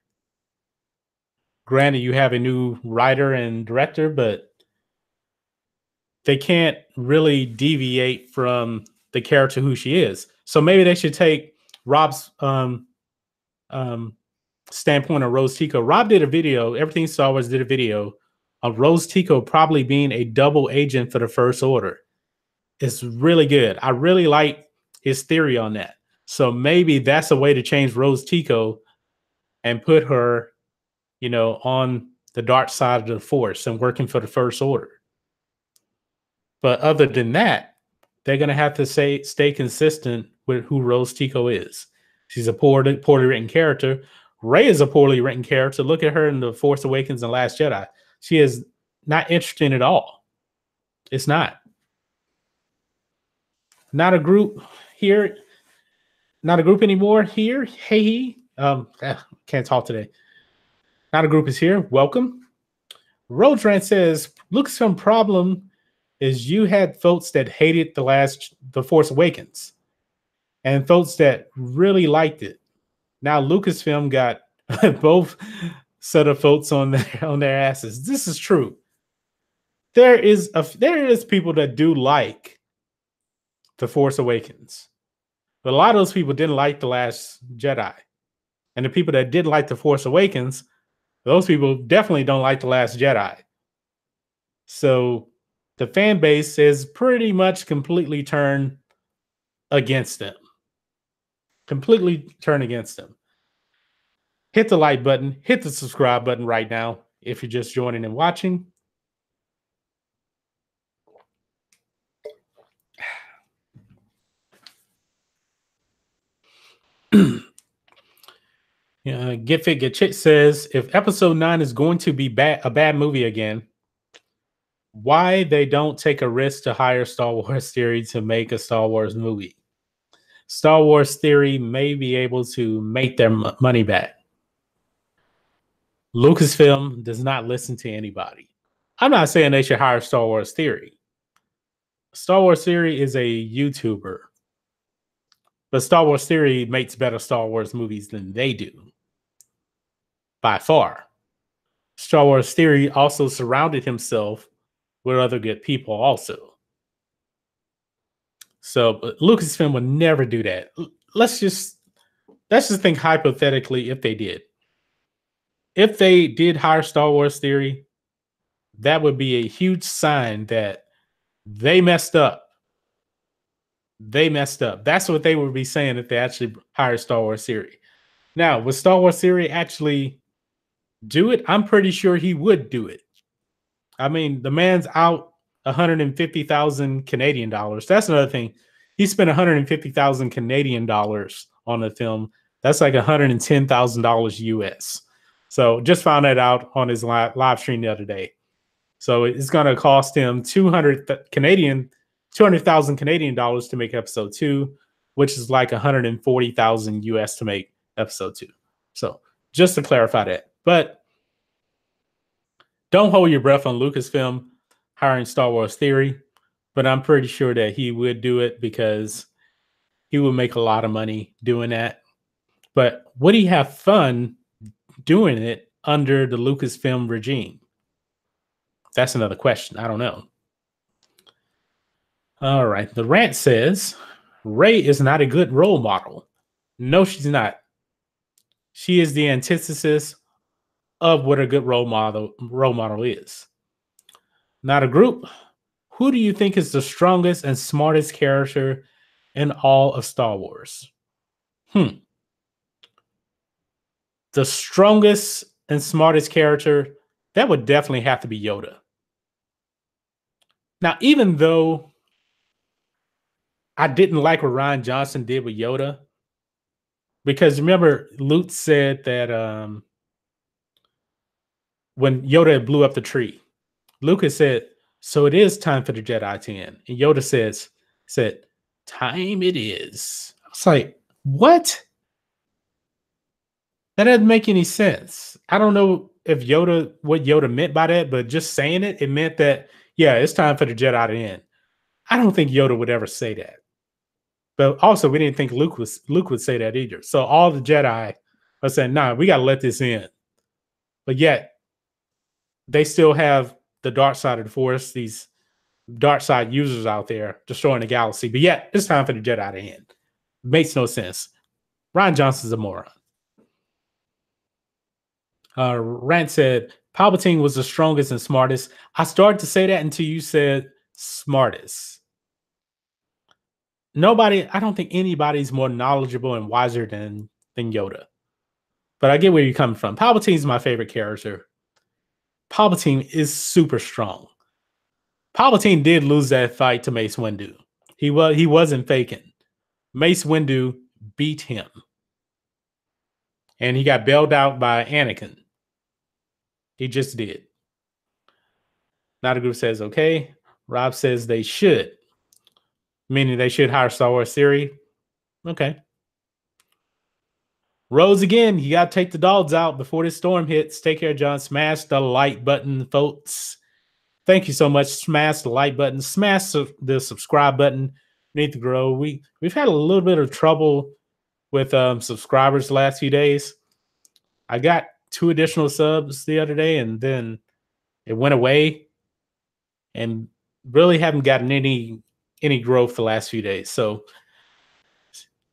Granted, you have a new writer and director, but they can't really deviate from the character who she is. So maybe they should take Rob's standpoint on Rose Tico. Rob did a video, Everything Star Wars did a video of Rose Tico probably being a double agent for the First Order. It's really good. I really like his theory on that. So maybe that's a way to change Rose Tico and put her, on the dark side of the Force and working for the First Order. But other than that, they're going to have to stay consistent with who Rose Tico is. She's a poorly written character. Rey is a poorly written character. Look at her in The Force Awakens and Last Jedi. She is not interesting at all. It's not. Not a group here. Not a group anymore here. Hey, can't talk today. Not a group is here. Welcome. Rodran says, look, some problem is you had folks that hated The Force Awakens and folks that really liked it. Now Lucasfilm got both set of folks on their asses. This is true. There is people that do like The Force Awakens, but a lot of those people didn't like The Last Jedi, and the people that did like The Force Awakens, those people definitely don't like The Last Jedi. So the fan base is pretty much completely turned against them. Completely turned against them. Hit the like button, hit the subscribe button right now if you're just joining and watching. Get Fit Get Chit says if Episode 9 is going to be a bad movie again, why they don't take a risk to hire Star Wars Theory to make a Star Wars movie? Star Wars Theory may be able to make their money back. Lucasfilm does not listen to anybody. I'm not saying they should hire Star Wars Theory. Star Wars Theory is a YouTuber, but Star Wars Theory makes better Star Wars movies than they do. By far. Star Wars Theory also surrounded himself with other good people also. So Lucasfilm would never do that. Let's just think hypothetically if they did. If they did hire Star Wars Theory, that would be a huge sign that they messed up. They messed up. That's what they would be saying if they actually hired Star Wars Theory. Now, would Star Wars Theory actually do it? I'm pretty sure he would do it. I mean, the man's out 150,000 Canadian dollars. That's another thing. He spent 150,000 Canadian dollars on the film. That's like $110,000 US. So just found that out on his live stream the other day. So it's going to cost him 200,000 Canadian dollars to make episode 2, which is like 140,000 US to make episode 2. So just to clarify that. But don't hold your breath on Lucasfilm hiring Star Wars Theory, but I'm pretty sure that he would do it because he would make a lot of money doing that. But would he have fun doing it under the Lucasfilm regime? That's another question. I don't know. All right. The rant says Rey is not a good role model. No, she's not. She is the antithesis of what a good role model is. Not a group. Who do you think is the strongest and smartest character in all of Star Wars? The strongest and smartest character, that would definitely have to be Yoda. Now, even though I didn't like what Rian Johnson did with Yoda, because remember, Luke said that when Yoda blew up the tree, Lucas said, "So it is time for the Jedi to end." And Yoda said, "Time it is." I was like, what? That doesn't make any sense. I don't know if what Yoda meant by that, but just saying it, it meant that, yeah, it's time for the Jedi to end. I don't think Yoda would ever say that. But also, we didn't think Luke would say that either. So all the Jedi are saying, "Nah, we got to let this end." But yet, they still have the dark side of the Force, these dark side users out there destroying the galaxy. But yet, it's time for the Jedi to end. Makes no sense. Rian Johnson's a moron. Rand said, Palpatine was the strongest and smartest. I started to say that until you said smartest. I don't think anybody's more knowledgeable and wiser than Yoda. But I get where you're coming from. Palpatine's my favorite character. Palpatine is super strong. Palpatine did lose that fight to Mace Windu. He wasn't faking. Mace Windu beat him. And he got bailed out by Anakin. He just did. Not a group says, okay. Rob says they should. Meaning they should hire Star Wars Theory. Okay. Rose again. You got to take the dogs out before this storm hits. Take care, John. Smash the like button, folks. Thank you so much. Smash the like button. Smash the subscribe button. We need to grow. We've had a little bit of trouble with subscribers the last few days. I got 2 additional subs the other day, and then it went away. And really haven't gotten any growth the last few days. So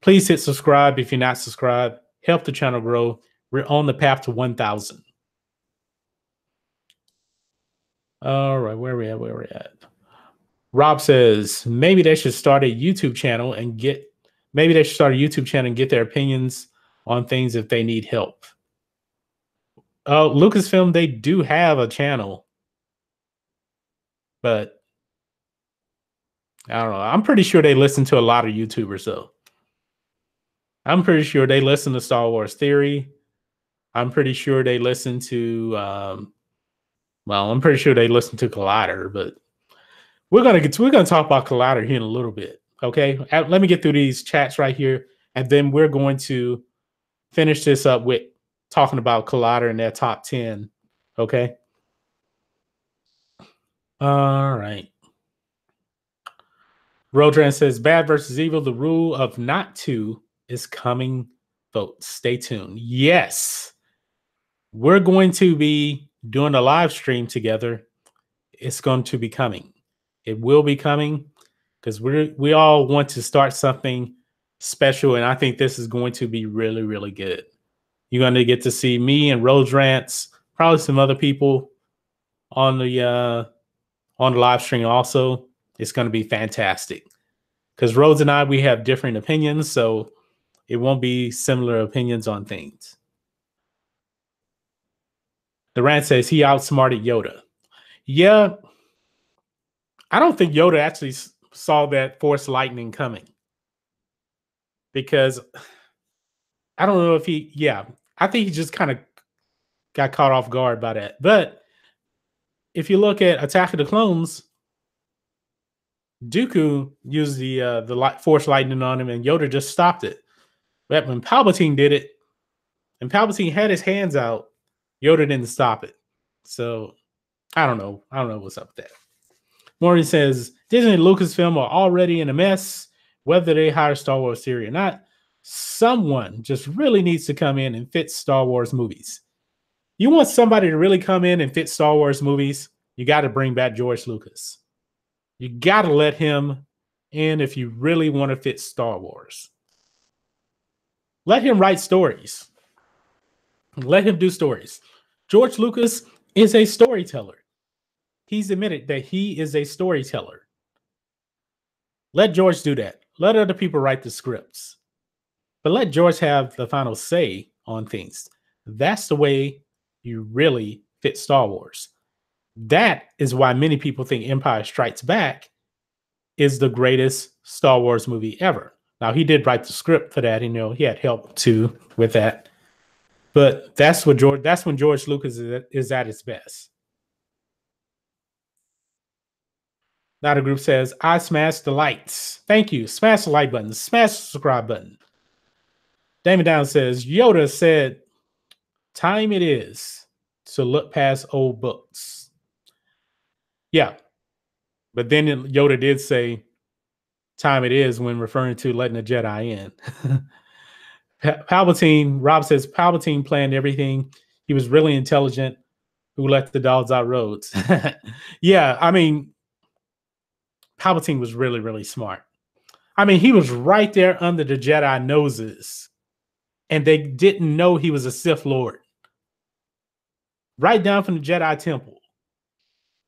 please hit subscribe if you're not subscribed. Help the channel grow. We're on the path to 1,000. All right, where are we at? Rob says maybe they should start a YouTube channel and get their opinions on things if they need help. Lucasfilm, they do have a channel, but I don't know. I'm pretty sure they listen to a lot of YouTubers, though. I'm pretty sure they listen to Star Wars Theory. I'm pretty sure they listen to well, I'm pretty sure they listen to Collider, but we're gonna talk about Collider here in a little bit. Okay. Let me get through these chats right here, and then we're going to finish this up with talking about Collider and their top 10. Okay. All right. Rodran says bad versus evil. The rule of not to is coming. Folks, stay tuned. Yes, we're going to be doing a live stream together. It's going to be coming. It will be coming because we all want to start something special, and I think this is going to be really, really good. You're going to get to see me and Rose Rants, probably some other people on the live stream. Also, it's going to be fantastic because Rose and I, we have different opinions, so it won't be similar opinions on things. The Rant says he outsmarted Yoda. Yeah, I don't think Yoda actually saw that Force lightning coming because I don't know if I think he just kind of got caught off guard by that. But if you look at Attack of the Clones, Dooku used the Force lightning on him, and Yoda just stopped it. But when Palpatine did it, and Palpatine had his hands out, Yoda didn't stop it. So I don't know. I don't know what's up with that. Morgan says Disney and Lucasfilm are already in a mess, whether they hire Star Wars series or not. Someone just really needs to come in and fit Star Wars movies. You want somebody to really come in and fit Star Wars movies, you got to bring back George Lucas. You got to let him in if you really want to fit Star Wars. Let him write stories. Let him do stories. George Lucas is a storyteller. He's admitted that he is a storyteller. Let George do that. Let other people write the scripts. But let George have the final say on things. That's the way you really fit Star Wars. That is why many people think Empire Strikes Back is the greatest Star Wars movie ever. Now, he did write the script for that. He had help too with that. But that's when George Lucas is at his best. Now the group says, I smashed the lights. Thank you. Smash the like button. Smash the subscribe button. Damon Down says, Yoda said, time it is to look past old books. Yeah. But then Yoda did say, time it is when referring to letting the Jedi in. Palpatine, Rob says, Palpatine planned everything. He was really intelligent. Who let the dogs out roads? Yeah, I mean, Palpatine was really, really smart. I mean, he was right there under the Jedi noses, and they didn't know he was a Sith Lord. Right down from the Jedi Temple.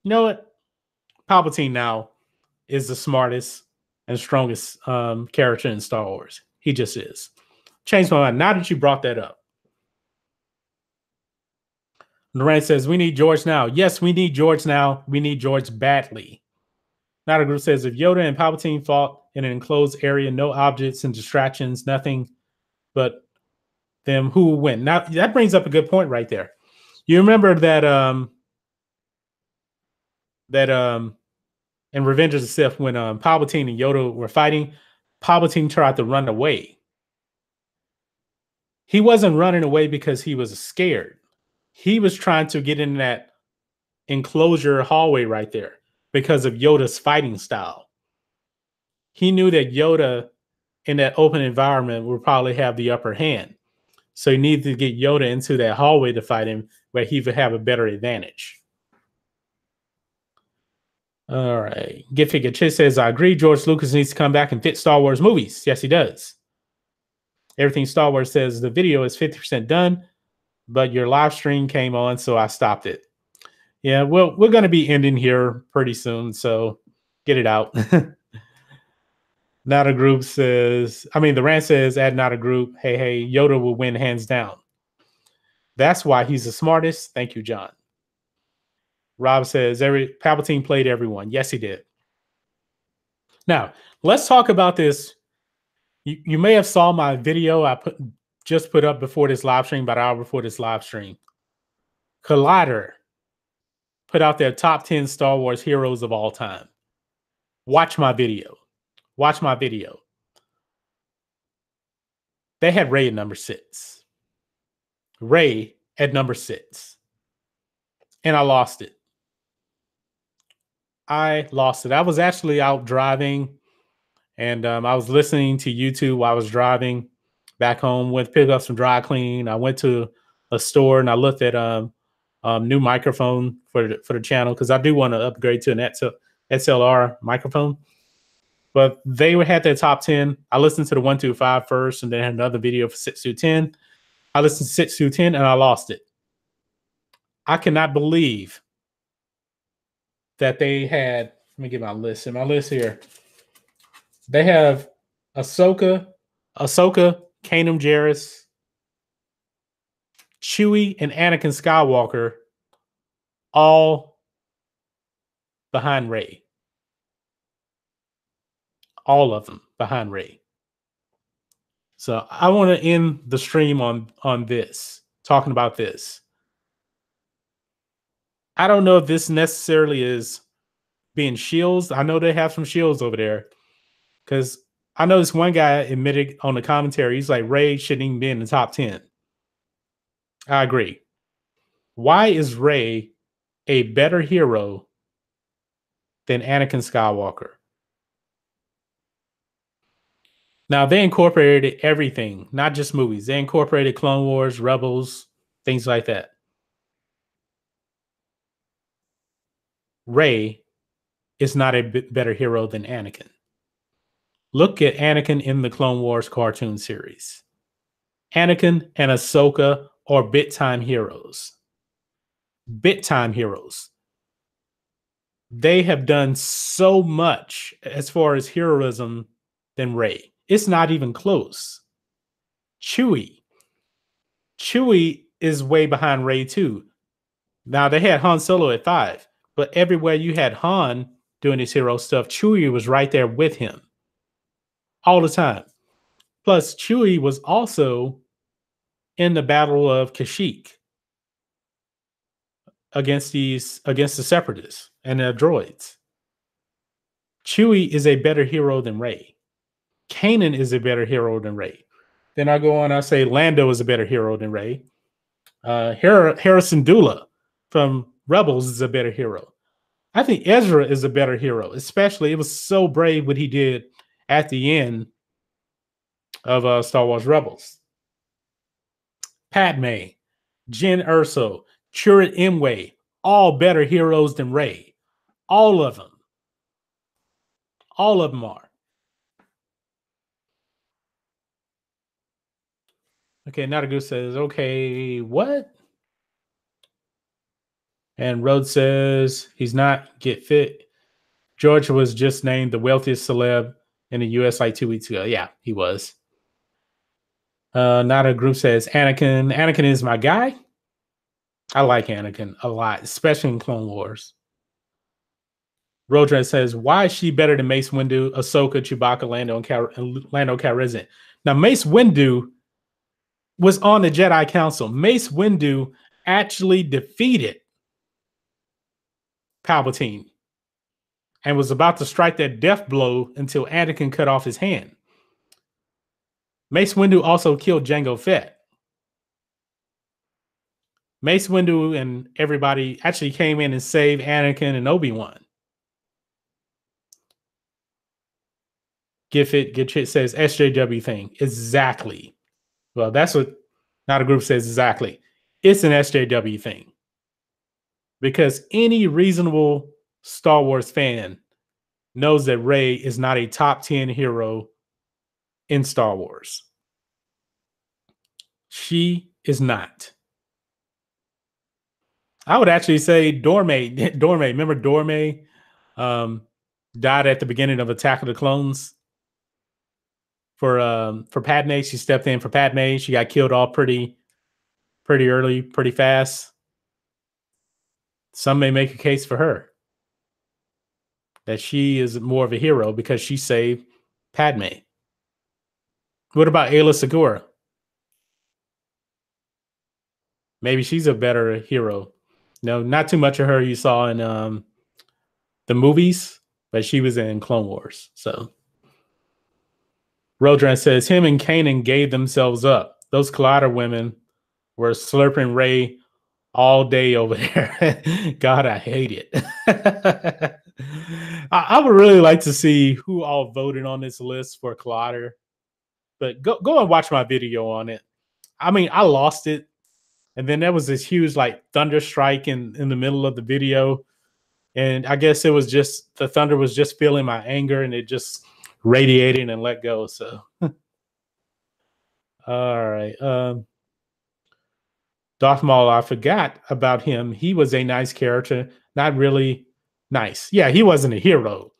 You know what? Palpatine now is the smartest and strongest character in Star Wars. He just is. Changed my mind. Now that you brought that up. Lorraine says, we need George now. Yes, we need George now. We need George badly. Now the group says, if Yoda and Palpatine fought in an enclosed area, no objects and distractions, nothing but them, who will win? Now, that brings up a good point right there. You remember that in Revenge of the Sith, when Palpatine and Yoda were fighting, Palpatine tried to run away. He wasn't running away because he was scared. He was trying to get in that enclosure hallway right there because of Yoda's fighting style. He knew that Yoda in that open environment would probably have the upper hand. So he needed to get Yoda into that hallway to fight him where he would have a better advantage. All right. Get Figure Chis says, I agree. George Lucas needs to come back and fit Star Wars movies. Yes, he does. Everything Star Wars says the video is 50% done, but your live stream came on, so I stopped it. Yeah, well, we're going to be ending here pretty soon, so get it out. Not a group says, the rant says, add not a group. Hey, Yoda will win hands down. That's why he's the smartest. Thank you, John. Rob says, Palpatine played everyone. Yes, he did. Now, let's talk about this. You may have saw my video I just put up before this live stream, about an hour before this live stream. Collider put out their top 10 Star Wars heroes of all time. Watch my video. Watch my video. They had Rey at number 6. Rey at number 6. And I lost it. I lost it. I was actually out driving, and I was listening to YouTube while I was driving back home. Went to pick up some dry clean. I went to a store and I looked at new microphone for the channel, because I do want to upgrade to an XLR microphone. But they had their top 10. I listened to the 1 through 5 first, and then had another video for 6 through 10. I listened to 6 through 10 and I lost it. I cannot believe that they had, let me get my list. In my list here, they have Ahsoka, Kanan Jarrus, Chewie, and Anakin Skywalker, all behind Rey. All of them behind Rey. So I want to end the stream on this, talking about this. I don't know if this necessarily is being shields. I know they have some shields over there, because I know this one guy admitted on the commentary, he's like, Rey shouldn't even be in the top 10. I agree. Why is Rey a better hero than Anakin Skywalker? Now, they incorporated everything, not just movies. They incorporated Clone Wars, Rebels, things like that. Rey is not a better hero than Anakin. Look at Anakin in the Clone Wars cartoon series. Anakin and Ahsoka are bit-time heroes. Bit-time heroes. They have done so much as far as heroism than Rey. It's not even close. Chewie is way behind Rey too. Now, they had Han Solo at 5, but everywhere you had Han doing his hero stuff, Chewie was right there with him all the time. Plus, Chewie was also in the Battle of Kashyyyk against the Separatists and their droids. Chewie is a better hero than Rey. Kanan is a better hero than Rey. Then I go on, I say Lando is a better hero than Rey. Harrison Dula from Rebels is a better hero. I think Ezra is a better hero, especially it was so brave what he did at the end of Star Wars Rebels. Padme, Jyn Erso, Chirrut Imwe, all better heroes than Rey. All of them. All of them are. Okay, Nadagu says, okay, what? And Rhodes says he's not get fit. George was just named the wealthiest celeb in the US like 2 weeks ago. Yeah, he was. Nada Group says Anakin. Anakin is my guy. I like Anakin a lot, especially in Clone Wars. Rodra says, why is she better than Mace Windu, Ahsoka, Chewbacca, Lando Calrissian? Now, Mace Windu was on the Jedi Council. Mace Windu actually defeated Palpatine and was about to strike that death blow until Anakin cut off his hand. Mace Windu also killed Jango Fett. Mace Windu and everybody actually came in and saved Anakin and Obi-Wan. Gifit says SJW thing. Exactly. Well, that's what Not a Group says exactly. It's an SJW thing. Because any reasonable Star Wars fan knows that Rey is not a top 10 hero in Star Wars. She is not. I would actually say Dorme. Remember Dorme died at the beginning of Attack of the Clones? For Padme, she stepped in for Padme. She got killed off pretty early, pretty fast. Some may make a case for her that she is more of a hero because she saved Padme. What about Ayla Secura? Maybe she's a better hero. No, not too much of her you saw in the movies, but she was in Clone Wars. So Rodran says him and Kanan gave themselves up. Those Collider women were slurping Ray all day over there. God, I hate it. I would really like to see who all voted on this list for Collider, but go and watch my video on it. I mean, I lost it, and then there was this huge like thunder strike in the middle of the video, and I guess it was just the thunder was just feeling my anger, and it just radiated and let go. So, all right. Darth Maul, I forgot about him. He was a nice character, not really nice. Yeah, he wasn't a hero.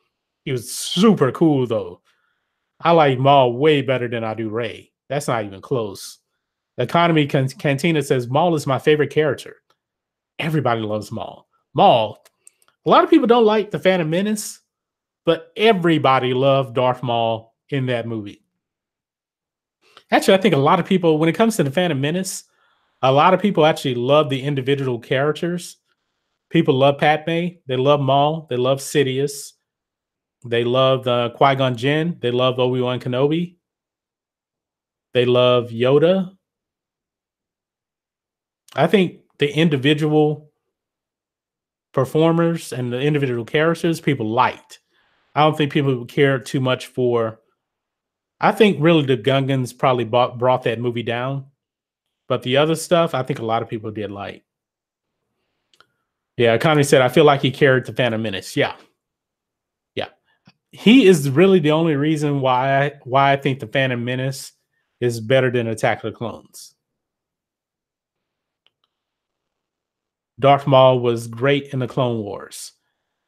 He was super cool though. I like Maul way better than I do Rey. That's not even close. The Economy Cantina says Maul is my favorite character. Everybody loves Maul. Maul. A lot of people don't like the Phantom Menace, but everybody loved Darth Maul in that movie. Actually, I think a lot of people, when it comes to the Phantom Menace, a lot of people actually love the individual characters. People love Padme. They love Maul. They love Sidious. They love Qui-Gon Jinn. They love Obi-Wan Kenobi. They love Yoda. I think the individual performers and the individual characters people liked. I don't think people cared too much for. I think really the Gungans probably brought that movie down, but the other stuff I think a lot of people did like. Yeah, Connie said I feel like he carried the Phantom Menace. Yeah, yeah, he is really the only reason why I think the Phantom Menace is better than Attack of the Clones. Darth Maul was great in the Clone Wars.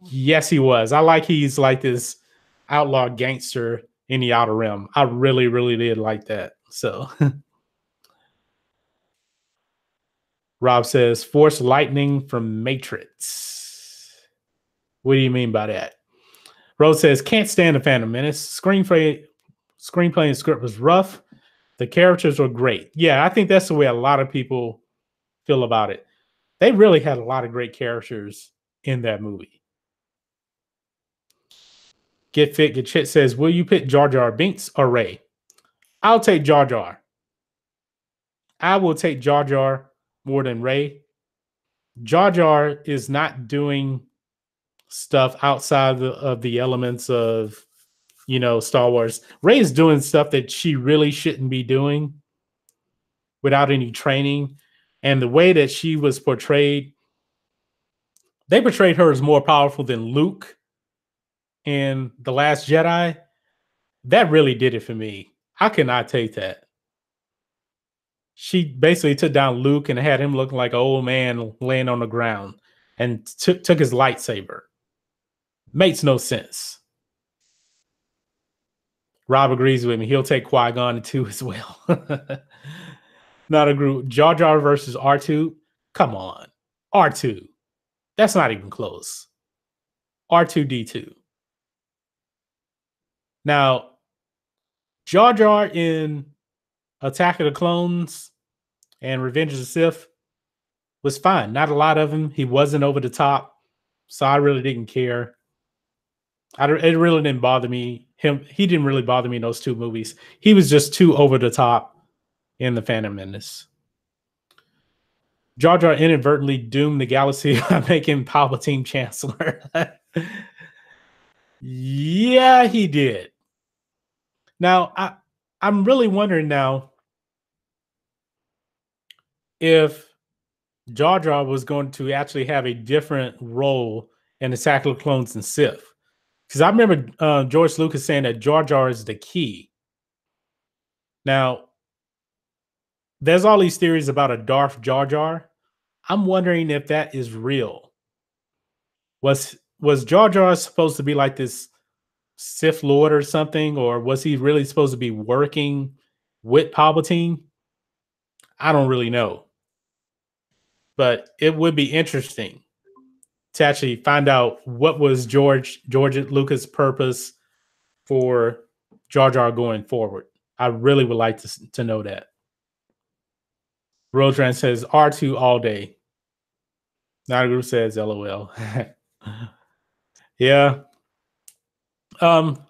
Yes, he was. I like he's like this outlaw gangster in the Outer Rim. I really, really did like that. So Rob says Force Lightning from Matrixx. What do you mean by that? Rose says can't stand the Phantom Menace. Screenplay and script was rough. The characters were great. Yeah, I think that's the way a lot of people feel about it. They really had a lot of great characters in that movie. Get Fit, Get Chit says, will you pick Jar Jar Binks or Rey? I'll take Jar Jar. I will take Jar Jar more than Rey. Jar Jar is not doing stuff outside of the elements of, Star Wars. Rey is doing stuff that she really shouldn't be doing without any training. And the way that she was portrayed, they portrayed her as more powerful than Luke in The Last Jedi. That really did it for me. I cannot take that. She basically took down Luke and had him looking like an old man laying on the ground and took his lightsaber. Makes no sense. Rob agrees with me. He'll take Qui-Gon too as well. Not a group. Jar Jar versus R2. Come on. R2. That's not even close. R2D2. Now, Jar Jar in Attack of the Clones and Revenge of the Sith was fine. Not a lot of him. He wasn't over the top, so I really didn't care. It really didn't bother me. He didn't really bother me in those two movies. He was just too over the top in The Phantom Menace. Jar Jar inadvertently doomed the galaxy by making Palpatine Chancellor. Yeah, he did. Now, I'm really wondering now if Jar Jar was going to actually have a different role in Attack of the Clones and Sith. Because I remember George Lucas saying that Jar Jar is the key. Now, there's all these theories about a Darth Jar Jar. I'm wondering if that is real. Was Jar Jar supposed to be like this Sith Lord or something, or was he really supposed to be working with Palpatine? I don't really know. But it would be interesting to actually find out what was George Lucas' purpose for Jar Jar going forward. I really would like to know that. Rodran says R2 all day. Not a group says LOL. Yeah. Um,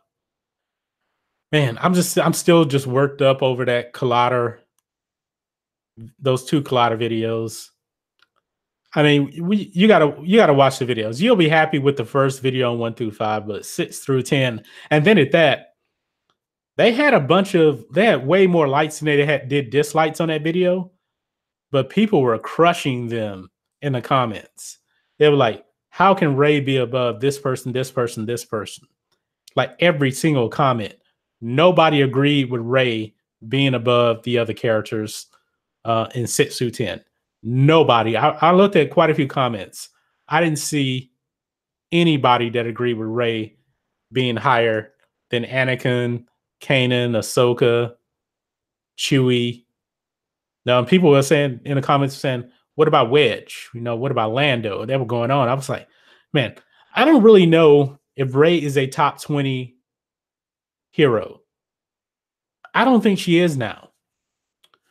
man, I'm still just worked up over that Collider, those two Collider videos. I mean, you gotta watch the videos. You'll be happy with the first video on 1 through 5, but 6 through 10, and then at that, they had way more likes than they did dislikes on that video, but people were crushing them in the comments. They were like, "How can Ray be above this person, this person, this person?" Like every single comment, nobody agreed with Ray being above the other characters in 6 through 10. Nobody. I looked at quite a few comments. I didn't see anybody that agreed with Ray being higher than Anakin, Kanan, Ahsoka, Chewie. Now, people were saying in the comments saying, "What about Wedge? What about Lando?" They were going on. I was like, man, I don't really know if Ray is a top 20 hero. I don't think she is now.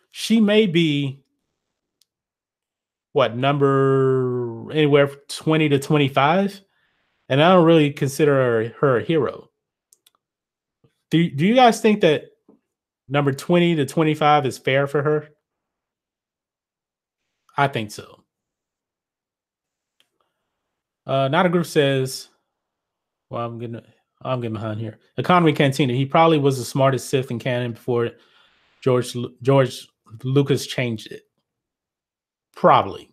She may be what number anywhere from 20 to 25, and I don't really consider her a hero. Do you guys think that number 20 to 25 is fair for her? I think so. Not a group says, well, I'm getting behind here. Economy Cantina. He probably was the smartest Sith in canon before George Lucas changed it. Probably.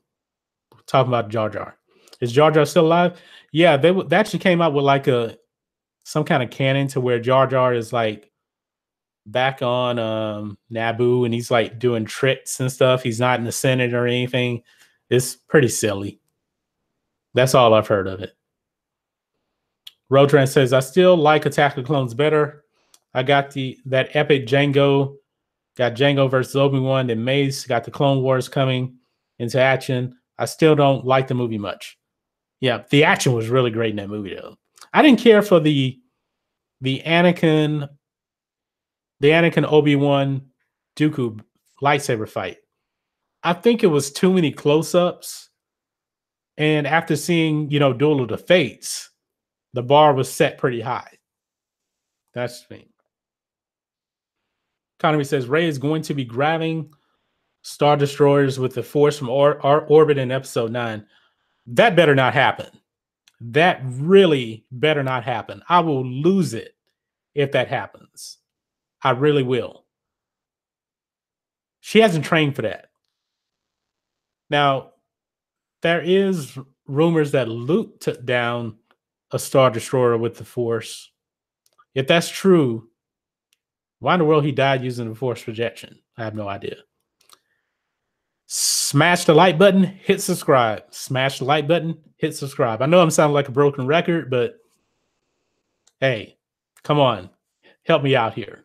Talking about Jar Jar. Is Jar Jar still alive? Yeah, they actually came out with like some kind of canon to where Jar Jar is like back on Naboo and he's like doing tricks and stuff. He's not in the Senate or anything. It's pretty silly. That's all I've heard of it. Rodran says, I still like Attack of the Clones better. I got that epic got Django versus Obi-Wan, then Mace, got the Clone Wars coming into action. I still don't like the movie much. Yeah, the action was really great in that movie though. I didn't care for the Anakin Obi-Wan Dooku lightsaber fight. I think it was too many close-ups. And after seeing, Duel of the Fates, the bar was set pretty high. That's the thing. Economy says Rey is going to be grabbing Star Destroyers with the Force from orbit in Episode 9. That better not happen. That really better not happen. I will lose it if that happens. I really will. She hasn't trained for that. Now, there is rumors that Luke took down a Star Destroyer with the Force. If that's true, why in the world he died using the Force projection? I have no idea. Smash the like button, hit subscribe. Smash the like button, hit subscribe. I know I'm sounding like a broken record, but hey, come on. Help me out here.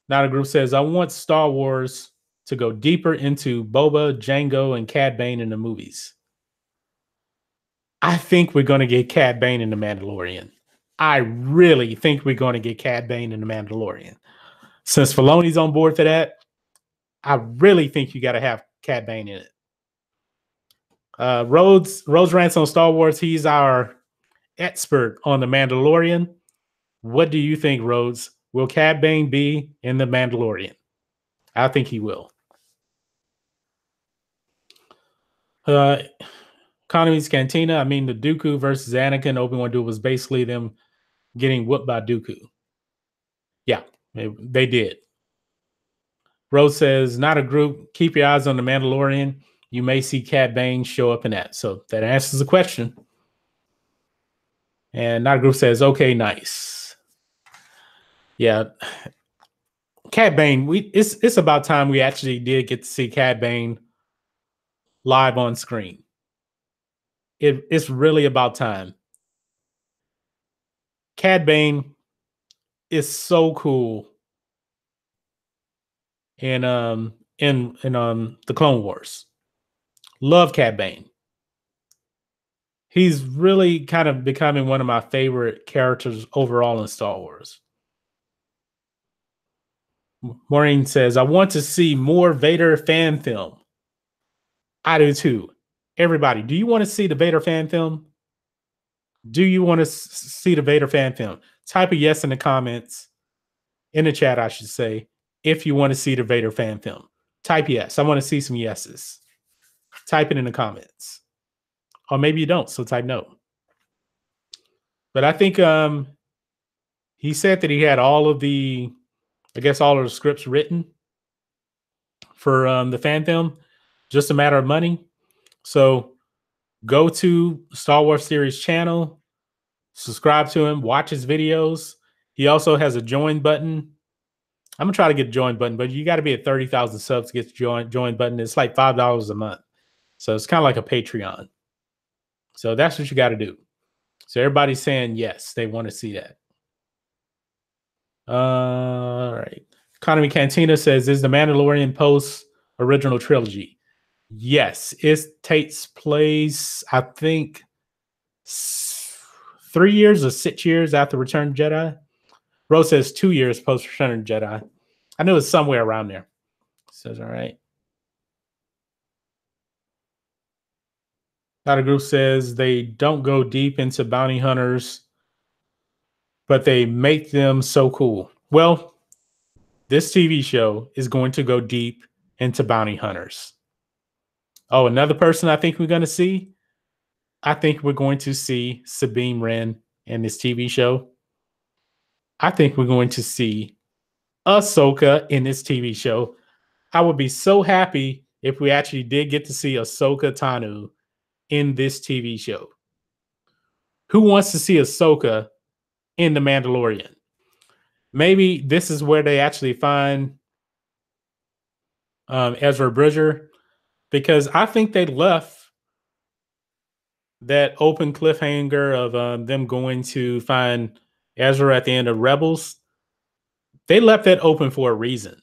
Now the group says, I want Star Wars to go deeper into Boba, Jango, and Cad Bane in the movies. I think we're going to get Cad Bane in The Mandalorian. I really think we're going to get Cad Bane in The Mandalorian. Since Filoni's on board for that, I really think you got to have Cad Bane in it. Rhodes rants on Star Wars. He's our expert on The Mandalorian. What do you think, Rhodes? Will Cad Bane be in The Mandalorian? I think he will. Economy's Cantina. I mean, the Dooku versus Anakin Obi-Wan duel was basically them getting whooped by Dooku. Yeah, they did. Rose says, not a group. Keep your eyes on The Mandalorian. You may see Cad Bane show up in that. So that answers the question. And not a group says, okay, nice. Yeah. Cad Bane, it's about time we actually did get to see Cad Bane live on screen. It's really about time. Cad Bane is so cool in the Clone Wars. Love Cad Bane. He's really kind of becoming one of my favorite characters overall in Star Wars. Maureen says, I want to see more Vader fan film. I do too. Everybody, do you want to see the Vader fan film? Do you want to see the Vader fan film? Type a yes in the comments, in the chat, I should say, if you want to see the Vader fan film. Type yes. I want to see some yeses. Type it in the comments. Or maybe you don't, so type no. But I think he said that he had all of the, I guess, all of the scripts written for the fan film. Just a matter of money. So go to Star Wars Series channel, subscribe to him, watch his videos. He also has a join button. I'm gonna try to get a join button, but you got to be at 30,000 subs to get the join button. It's like $5 a month, so it's kind of like a Patreon. So that's what you got to do. So everybody's saying yes, they want to see that. All right. Economy Cantina says, "Is the Mandalorian post original trilogy?" Yes, it takes place, I think, 3 years or 6 years after Return of the Jedi. Rose says 2 years post Return of the Jedi. I know it's somewhere around there. Says, all right. Not a group says they don't go deep into bounty hunters, but they make them so cool. Well, this TV show is going to go deep into bounty hunters. Oh, another person I think we're going to see? I think we're going to see Sabine Wren in this TV show. I think we're going to see Ahsoka in this TV show. I would be so happy if we actually did get to see Ahsoka Tano in this TV show. Who wants to see Ahsoka in The Mandalorian? Maybe this is where they actually find Ezra Bridger, because I think they left that open cliffhanger of them going to find Ezra at the end of Rebels. They left that open for a reason.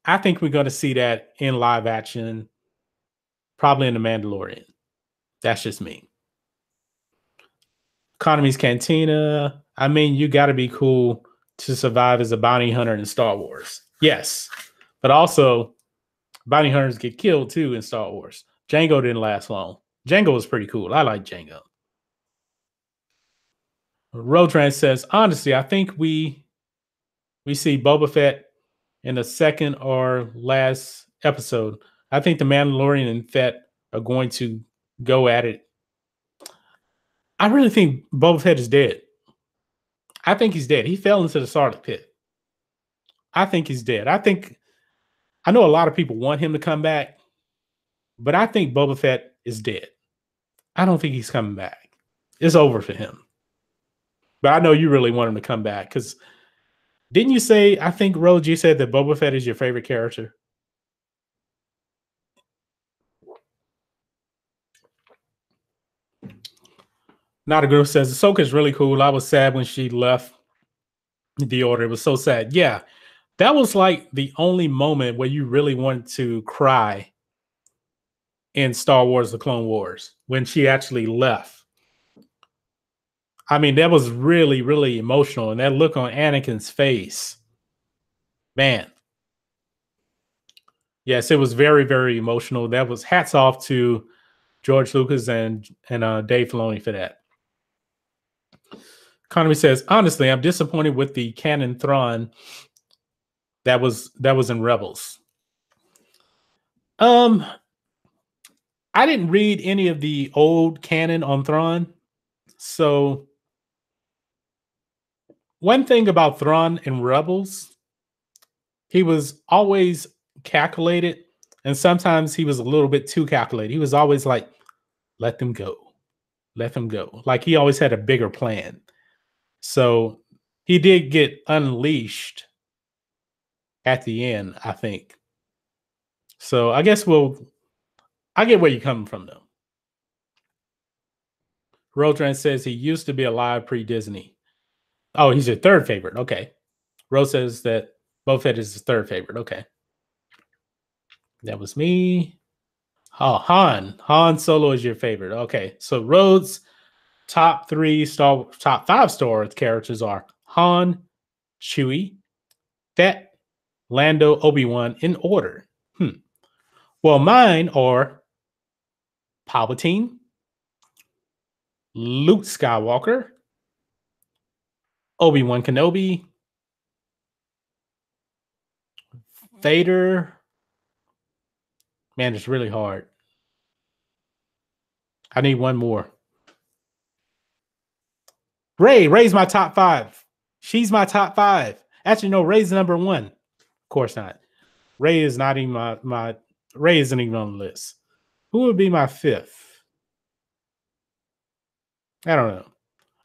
I think we're going to see that in live action, probably in The Mandalorian. That's just me. Economy's Cantina. I mean, you got to be cool to survive as a bounty hunter in Star Wars. Yes. But also, bounty hunters get killed too in Star Wars. Django didn't last long. Django was pretty cool. I like Django. Rodran says, honestly, I think we see Boba Fett in the second or last episode. I think the Mandalorian and Fett are going to go at it. I really think Boba Fett is dead. I think he's dead. He fell into the Sarlacc pit. I think he's dead. I know a lot of people want him to come back, but I think Boba Fett is dead. I don't think he's coming back. It's over for him. But I know you really want him to come back, because didn't you say, I think, Rose, you said that Boba Fett is your favorite character? Not a girl says, Ahsoka is really cool. I was sad when she left the Order. It was so sad. Yeah, that was like the only moment where you really wanted to cry in Star Wars The Clone Wars, when she actually left. I mean, that was really, really emotional. And that look on Anakin's face, man. Yes, it was very, very emotional. That was hats off to George Lucas and Dave Filoni for that. Economy says, honestly, I'm disappointed with the canon Thrawn that was in Rebels. I didn't read any of the old canon on Thrawn. So one thing about Thrawn in Rebels, he was always calculated, and sometimes he was a little bit too calculated. He was always like, let them go. Let them go. Like, he always had a bigger plan. So he did get unleashed at the end, I think. So I guess I get where you're coming from, though. Rodran says he used to be alive pre-Disney. Oh, he's your third favorite. Okay. Rose says that Boba Fett is his third favorite. Okay. That was me. Oh, Han Solo is your favorite. Okay. So Rhodes' top 5 Star Wars characters are Han, Chewie, Fett, Lando, Obi-Wan in order. Well, mine are Palpatine, Luke Skywalker, Obi-Wan Kenobi, Vader. Man, it's really hard. I need one more. Ray's my top 5. She's my top 5. Actually, no, Ray's number 1. Of course not. Ray is not even my Ray isn't even on the list. Who would be my 5th? I don't know.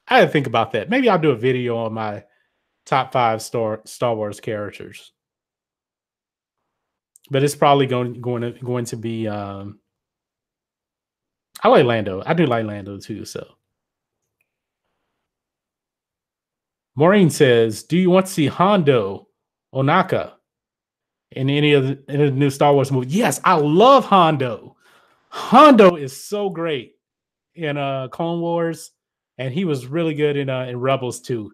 I gotta think about that. Maybe I'll do a video on my top 5 Star Wars characters. But it's probably going to be I like Lando. I do like Lando too, so. Maureen says, "Do you want to see Hondo Onaka in any of the new Star Wars movie?" Yes, I love Hondo. Hondo is so great in Clone Wars, and he was really good in Rebels too.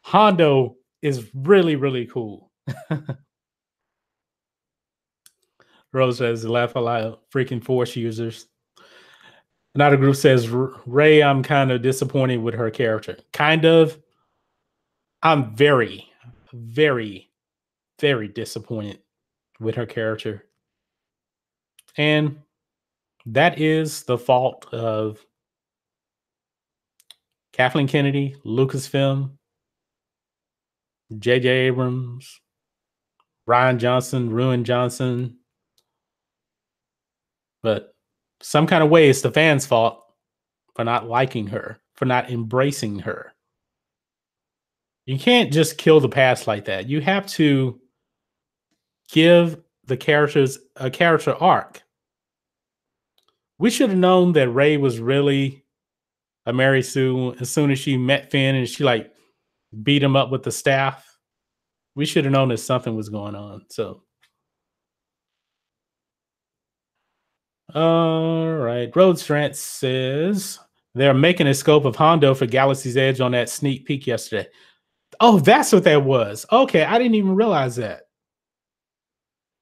Hondo is really, really cool. Rose says, "Laugh a lot, freaking Force users." Another group says, "Ray, I'm kind of disappointed with her character." Kind of. I'm very, very, very disappointed with her character. And that is the fault of Kathleen Kennedy, Lucasfilm, J.J. Abrams, Rian Johnson, Ruin Johnson. But some kind of way it's the fans' fault for not liking her, for not embracing her. You can't just kill the past like that. You have to give the characters a character arc. We should have known that Rey was really a Mary Sue as soon as she met Finn and she like beat him up with the staff. We should have known that something was going on. So, all right. Roadstrant says they're making a scope of Hondo for Galaxy's Edge on that sneak peek yesterday. Oh, that's what that was. Okay, I didn't even realize that.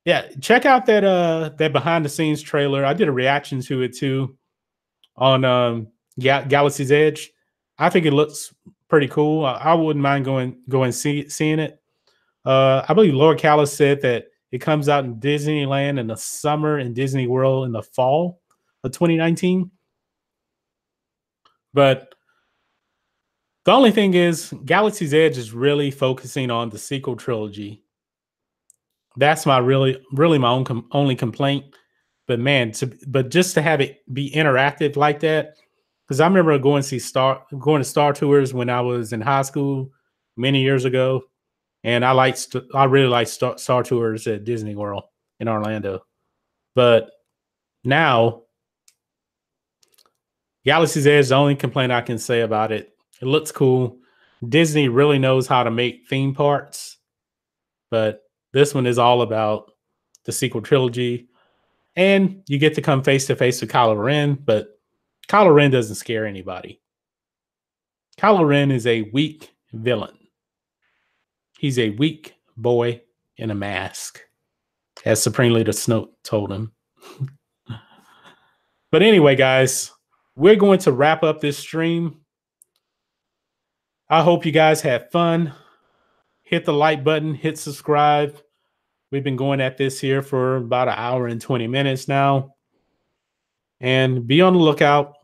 Yeah, check out that behind the scenes trailer. I did a reaction to it too on Galaxy's Edge. I think it looks pretty cool. I wouldn't mind seeing it. I believe Lord Callis said that it comes out in Disneyland in the summer and Disney World in the fall of 2019. But the only thing is, Galaxy's Edge is really focusing on the sequel trilogy. That's my really my only complaint. But man, but just to have it be interactive like that, because I remember going to Star Tours when I was in high school many years ago, and I really liked Star Tours at Disney World in Orlando. But now, Galaxy's Edge is the only complaint I can say about it. It looks cool. Disney really knows how to make theme parks, but this one is all about the sequel trilogy. And you get to come face to face with Kylo Ren, but Kylo Ren doesn't scare anybody. Kylo Ren is a weak villain. He's a weak boy in a mask, as Supreme Leader Snoke told him. But anyway, guys, we're going to wrap up this stream. I hope you guys had fun. Hit the like button, hit subscribe. We've been going at this here for about an hour and 20 minutes now. And be on the lookout.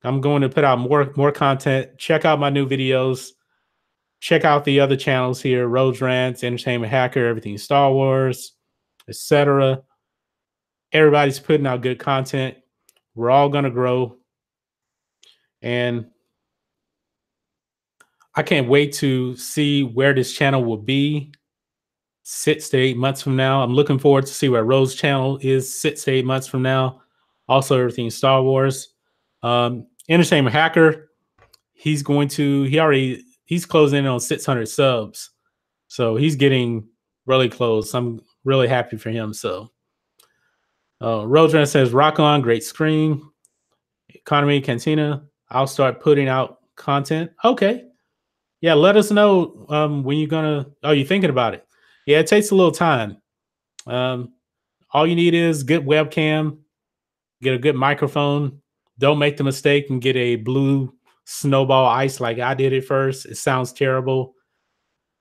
I'm going to put out more content. Check out my new videos. Check out the other channels here, Rhodes Rants, Entertainment Hacker, Everything Star Wars, etc. Everybody's putting out good content. We're all going to grow. And I can't wait to see where this channel will be 6 to 8 months from now. I'm looking forward to see where Rose channel is 6 to 8 months from now. Also, Everything Star Wars. Entertainment Hacker, he's closing in on 600 subs. So he's getting really close. I'm really happy for him. So Rodran says, rock on, great screen. Economy Cantina, I'll start putting out content. Okay. Yeah, let us know when you're gonna. Oh, you're thinking about it. Yeah, it takes a little time. Um, all you need is good webcam, get a good microphone. Don't make the mistake and get a blue snowball ice like I did at first. It sounds terrible.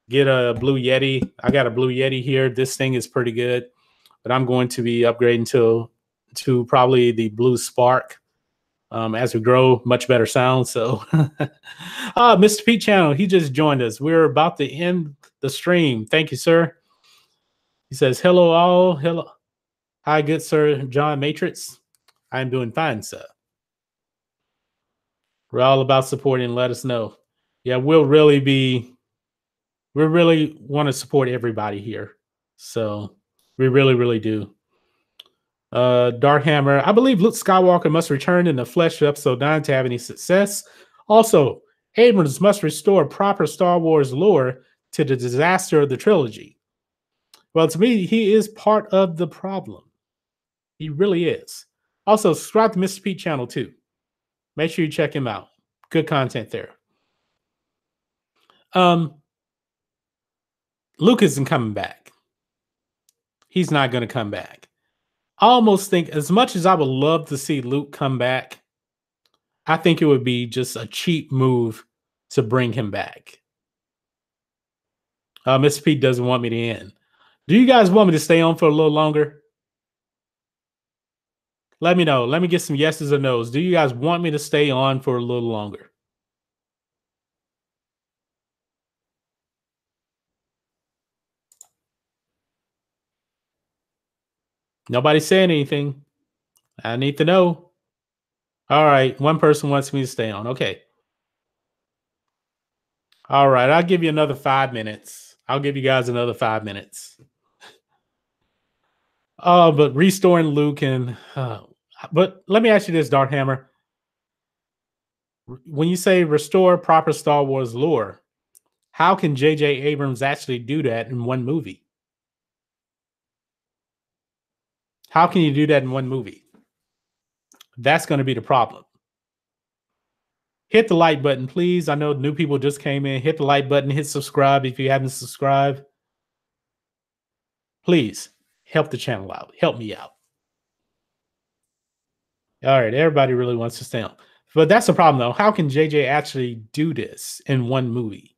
Get a Blue Yeti. I got a Blue Yeti here. This thing is pretty good, but I'm going to be upgrading to probably the Blue Spark as we grow. Much better sound. So, Mr. Pete Channel, he just joined us. We're about to end the stream. Thank you, sir. He says, "Hello, all. Hello, hi, good sir, John Matrixx. I'm doing fine, sir. We're all about supporting. Let us know. Yeah, we really want to support everybody here. So we really, really do. Dark Hammer, I believe Luke Skywalker must return in the flesh to episode 9 to have any success. Also, Abrams must restore proper Star Wars lore to the disaster of the trilogy. Well, to me, he is part of the problem. He really is. Also, subscribe to Mr. Pete channel too. Make sure you check him out. Good content there. Luke isn't coming back. He's not going to come back. I almost think, as much as I would love to see Luke come back, I think it would be just a cheap move to bring him back. Mr. Pete doesn't want me to end. Do you guys want me to stay on for a little longer? Let me know. Let me get some yeses or nos. Do you guys want me to stay on for a little longer? Nobody saying anything. I need to know. All right. One person wants me to stay on. Okay. All right. I'll give you another 5 minutes. I'll give you guys another 5 minutes. Oh, but restoring Luke and but let me ask you this, Darth Hammer. When you say restore proper Star Wars lore, how can J.J. Abrams actually do that in one movie? How can you do that in one movie? That's going to be the problem. Hit the like button, please. I know new people just came in. Hit the like button, hit subscribe if you haven't subscribed. Please help the channel out. Help me out. All right, everybody really wants to stay on. But that's the problem, though. How can JJ actually do this in one movie?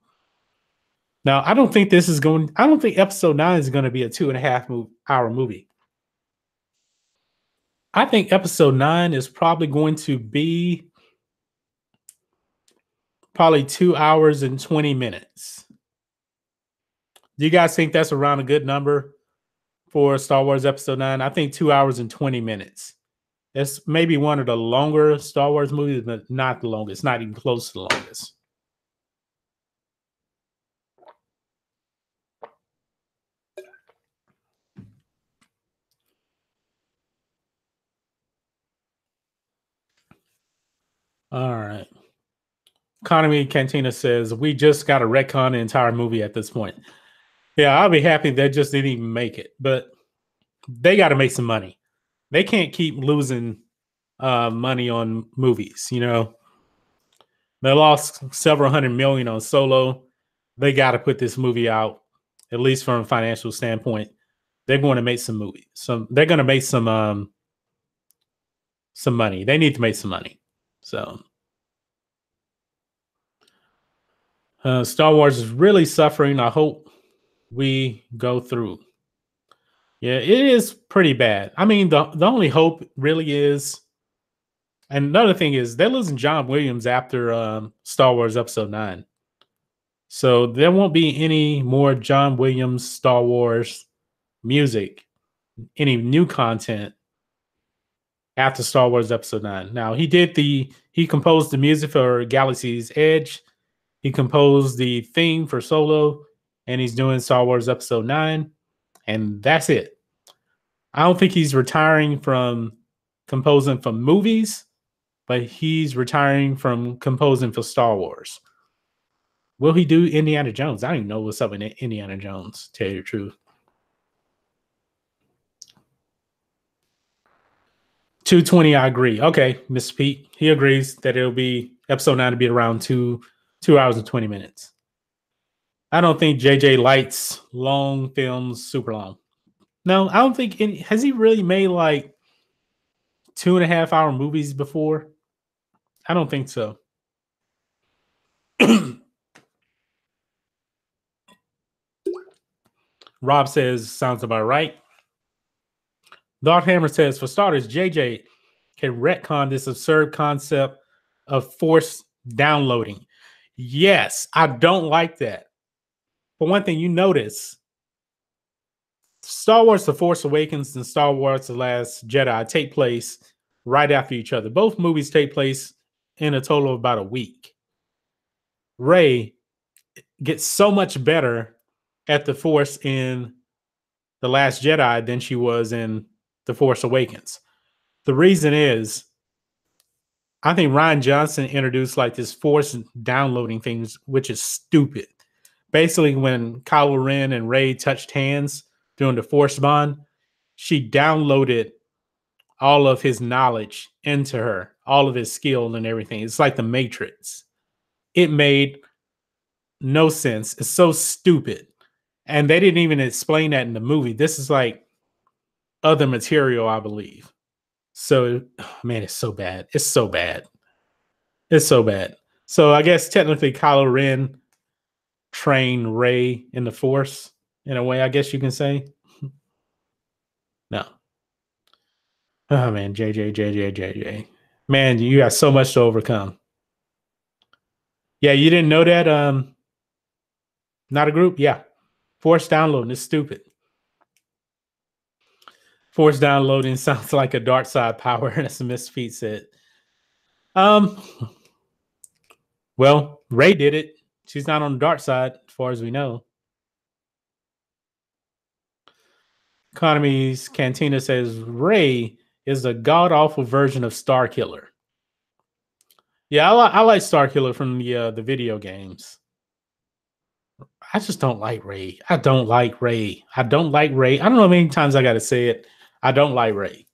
Now, I don't think episode 9 is going to be a 2.5 hour movie. I think episode 9 is probably going to be probably 2 hours and 20 minutes. Do you guys think that's around a good number for Star Wars episode 9? I think 2 hours and 20 minutes. It's maybe one of the longer Star Wars movies, but not the longest, not even close to the longest. All right. Economy Cantina says, we just got to retcon the entire movie at this point. Yeah, I'll be happy they just didn't even make it, but they got to make some money. They can't keep losing money on movies, you know. They lost several $100 million on Solo. They got to put this movie out, at least from a financial standpoint. They're going to make some movies. They're going to make some money. They need to make some money. So Star Wars is really suffering. I hope we go through. Yeah, it is pretty bad. I mean, the only hope really is, and another thing is, they're losing John Williams after Star Wars Episode 9. So there won't be any more John Williams Star Wars music, any new content after Star Wars Episode 9. Now, he composed the music for Galaxy's Edge. He composed the theme for Solo, and he's doing Star Wars Episode 9, and that's it. I don't think he's retiring from composing for movies, but he's retiring from composing for Star Wars. Will he do Indiana Jones? I don't even know what's up in Indiana Jones, to tell you the truth. 220, I agree. Okay, Mr. Pete, he agrees that it'll be episode 9 to be around 2 hours and 20 minutes. I don't think JJ likes long films, super long. No, I don't think any, has he really made like 2.5 hour movies before? I don't think so. Rob says, sounds about right. Darth Hammer says, for starters, JJ can retcon this absurd concept of force downloading. Yes, I don't like that. For one thing, you notice Star Wars The Force Awakens and Star Wars The Last Jedi take place right after each other. Both movies take place in a total of about a week. Rey gets so much better at the Force in The Last Jedi than she was in The Force Awakens. The reason is, I think Ryan Johnson introduced like this Force downloading things, which is stupid. Basically, when Kylo Ren and Rey touched hands during the Force Bond, she downloaded all of his knowledge into her, all of his skill and everything. It's like the Matrixx. It made no sense. It's so stupid. And they didn't even explain that in the movie. This is like other material, I believe. So, man, it's so bad. It's so bad. It's so bad. So I guess technically Kylo Ren trained Rey in the Force in a way, I guess you can say. No. Oh man, JJ. Man, you got so much to overcome. Yeah, you didn't know that? Not a group? Yeah. Force downloading is stupid. Force downloading sounds like a dark side power, as Misfeat said. Um, well, Rey did it. She's not on the dark side, as far as we know. Economy's Cantina says Rey is a god awful version of Star Killer. Yeah, I like Star Killer from the video games. I just don't like Rey. I don't like Rey. I don't like Rey. I don't know how many times I got to say it. I don't like Rey.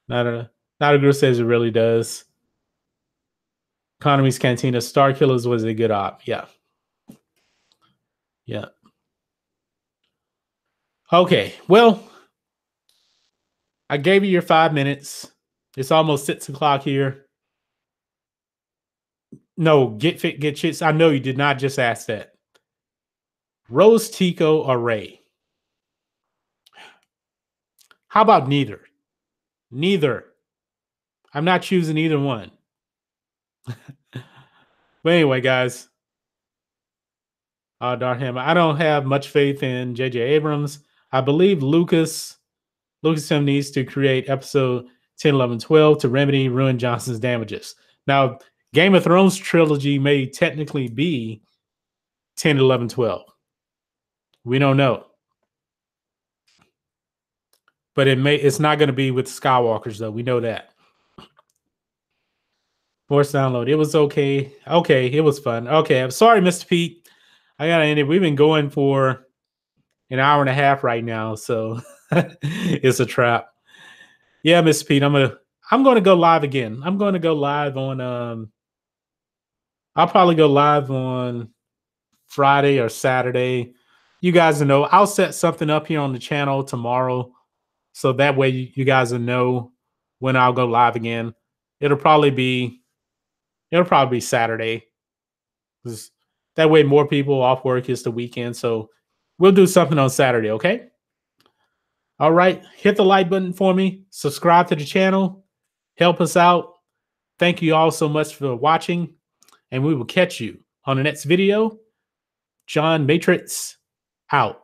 Not a group says it really does. Economy's Cantina, Star Killers was a good op. Yeah. Yeah. Okay. Well, I gave you your 5 minutes. It's almost 6 o'clock here. No, get fit, get shits. I know you did not just ask that. Rose, Tico, or Rey? How about neither? Neither. I'm not choosing either one. But anyway, guys, Darham, I don't have much faith in J.J. Abrams. I believe Lucasfilm needs to create episode 10, 11, 12 to remedy Ruin Johnson's damages. Now, Game of Thrones trilogy may technically be 10, 11, 12. We don't know. But it's not going to be with Skywalkers, though. We know that. Force download. It was okay. Okay, it was fun. Okay, I'm sorry, Mr. Pete. I gotta end it. We've been going for an hour and a half right now, so it's a trap. Yeah, Mr. Pete, I'm gonna go live again. I'm gonna go live on I'll probably go live on Friday or Saturday. You guys will know. I'll set something up here on the channel tomorrow, so that way you guys will know when I'll go live again. It'll probably be Saturday. That way more people off work. It's the weekend, so we'll do something on Saturday, okay? All right, hit the like button for me. Subscribe to the channel. Help us out. Thank you all so much for watching, and we will catch you on the next video. John Matrixx out.